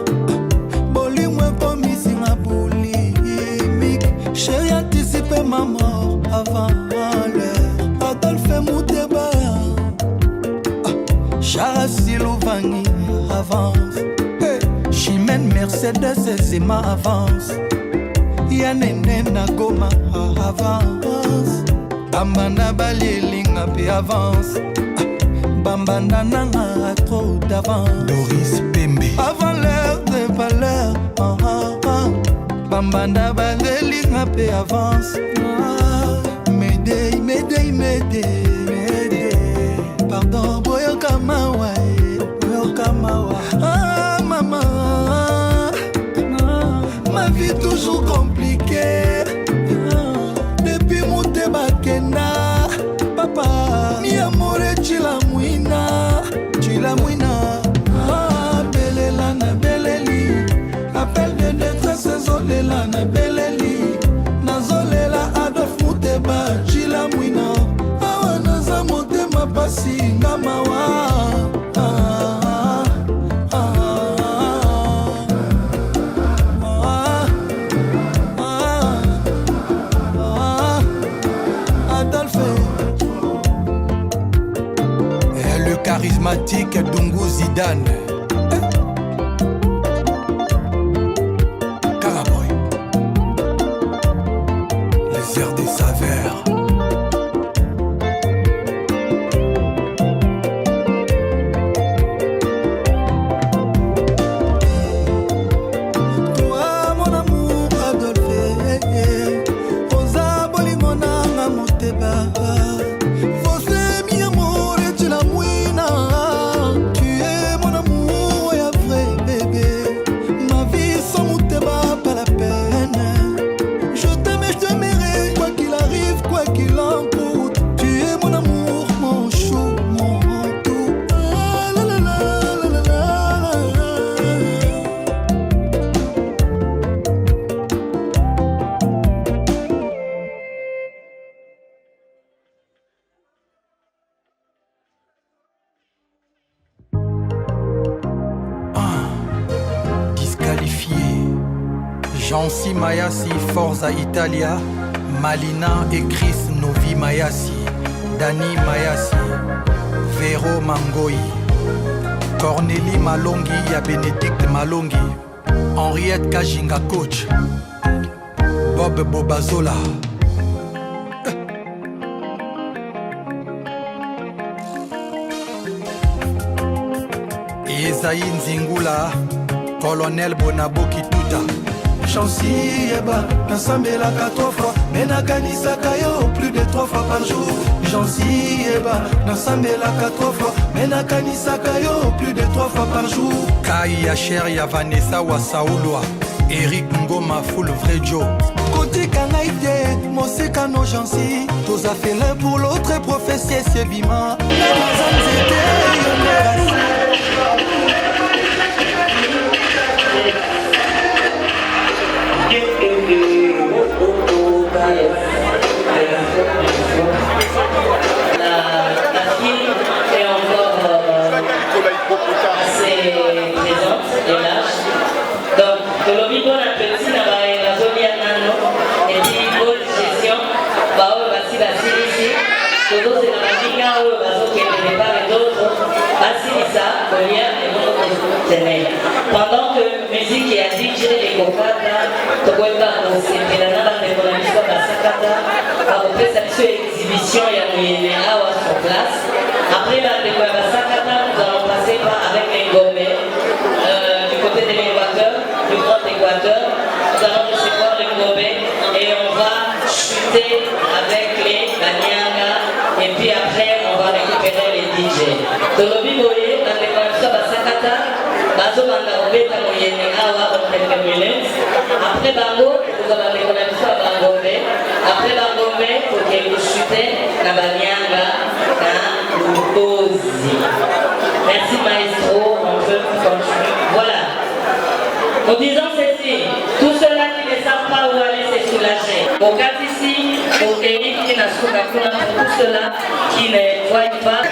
boli moi pour mi singa boli mic chérie anticiper ma mort avant l'heure Adolphe muteba Chara Silovani avance. Chimène Mercedes et ma avance. Yanene na goma avance. Bambana balielinga pe avance. Bambana nanga trop d'avance. Doris Pembe. Avant l'heure de valeur. Bambana balielinga pe avance. M'aider, m'aider, m'aider. Pardon, boyo kamawa. Boyo kamawa. Ah maman. Ma vie toujours compliquée. Depuis mon bakena, papa, mi amore chila muina, chila muina. Ah, belela na beleli, appel de détresse zolela na beleli, na zolela Adolphe Muteba, chila muina. Awa naza motema pasi ngamawa. Charismatique Dungu Zidane. Caraboy. Les airs des saveurs. Toi mon amour Adolphe, osa boli mon âme moteba. Jancy Mayasi, Forza Italia, Malina et Chris Novi Mayasi, Dani Mayasi, Vero Mangoi, Cornélie Malongi, ya Bénédicte Malongi, Henriette Kajinga Coach, Bob Bobazola. Esaïe Nzingula, Colonel Bonaboki Tuta. Chancy eba, nasambelaka 3 fois, mais nakanisaka yo plus de 3 fois par jour. Chancy eba, nasambelaka 3 fois, mais nakanisaka yo plus de 3 fois par jour. Kai ya cher ya Vanessa wa Saulwa, Eric Ngoma full vrai Joe. Kotika naïté, moseka no Chancy, tous a fait l'un pour l'autre et professé c'est vivant. soutenir. Pendant que musique et DJ et Kokata, Tokweba, Sepelana, Bandemolamiswa, Basakata, a fait sa exhibition, il y a Mouyene Awa sur place. Après Bandemolamiswa, Basakata, nous allons passer avec les Gomé, du côté de l'Équateur, du Grand Équateur. Nous allons recevoir les Gomé et on va chuter avec les Banyanga et puis après on va récupérer les DJ. Tolobi Boye, Bandemolamiswa, Basakata, Bazo Banda Obeta Mouyene Awa dans quelques minutes. Après Bango, nous allons récupérer Bangomé. Après Bangomé, il faut que vous chutez dans Banyanga, dans Lukozi. Merci maestro, on peut continuer. Voilà. Nous disons ceci, tous ceux-là qui ne savent pas où aller se soulager. Au cas ici, au Kéry, qui n'a pas pour tous ceux-là qui ne voient pas.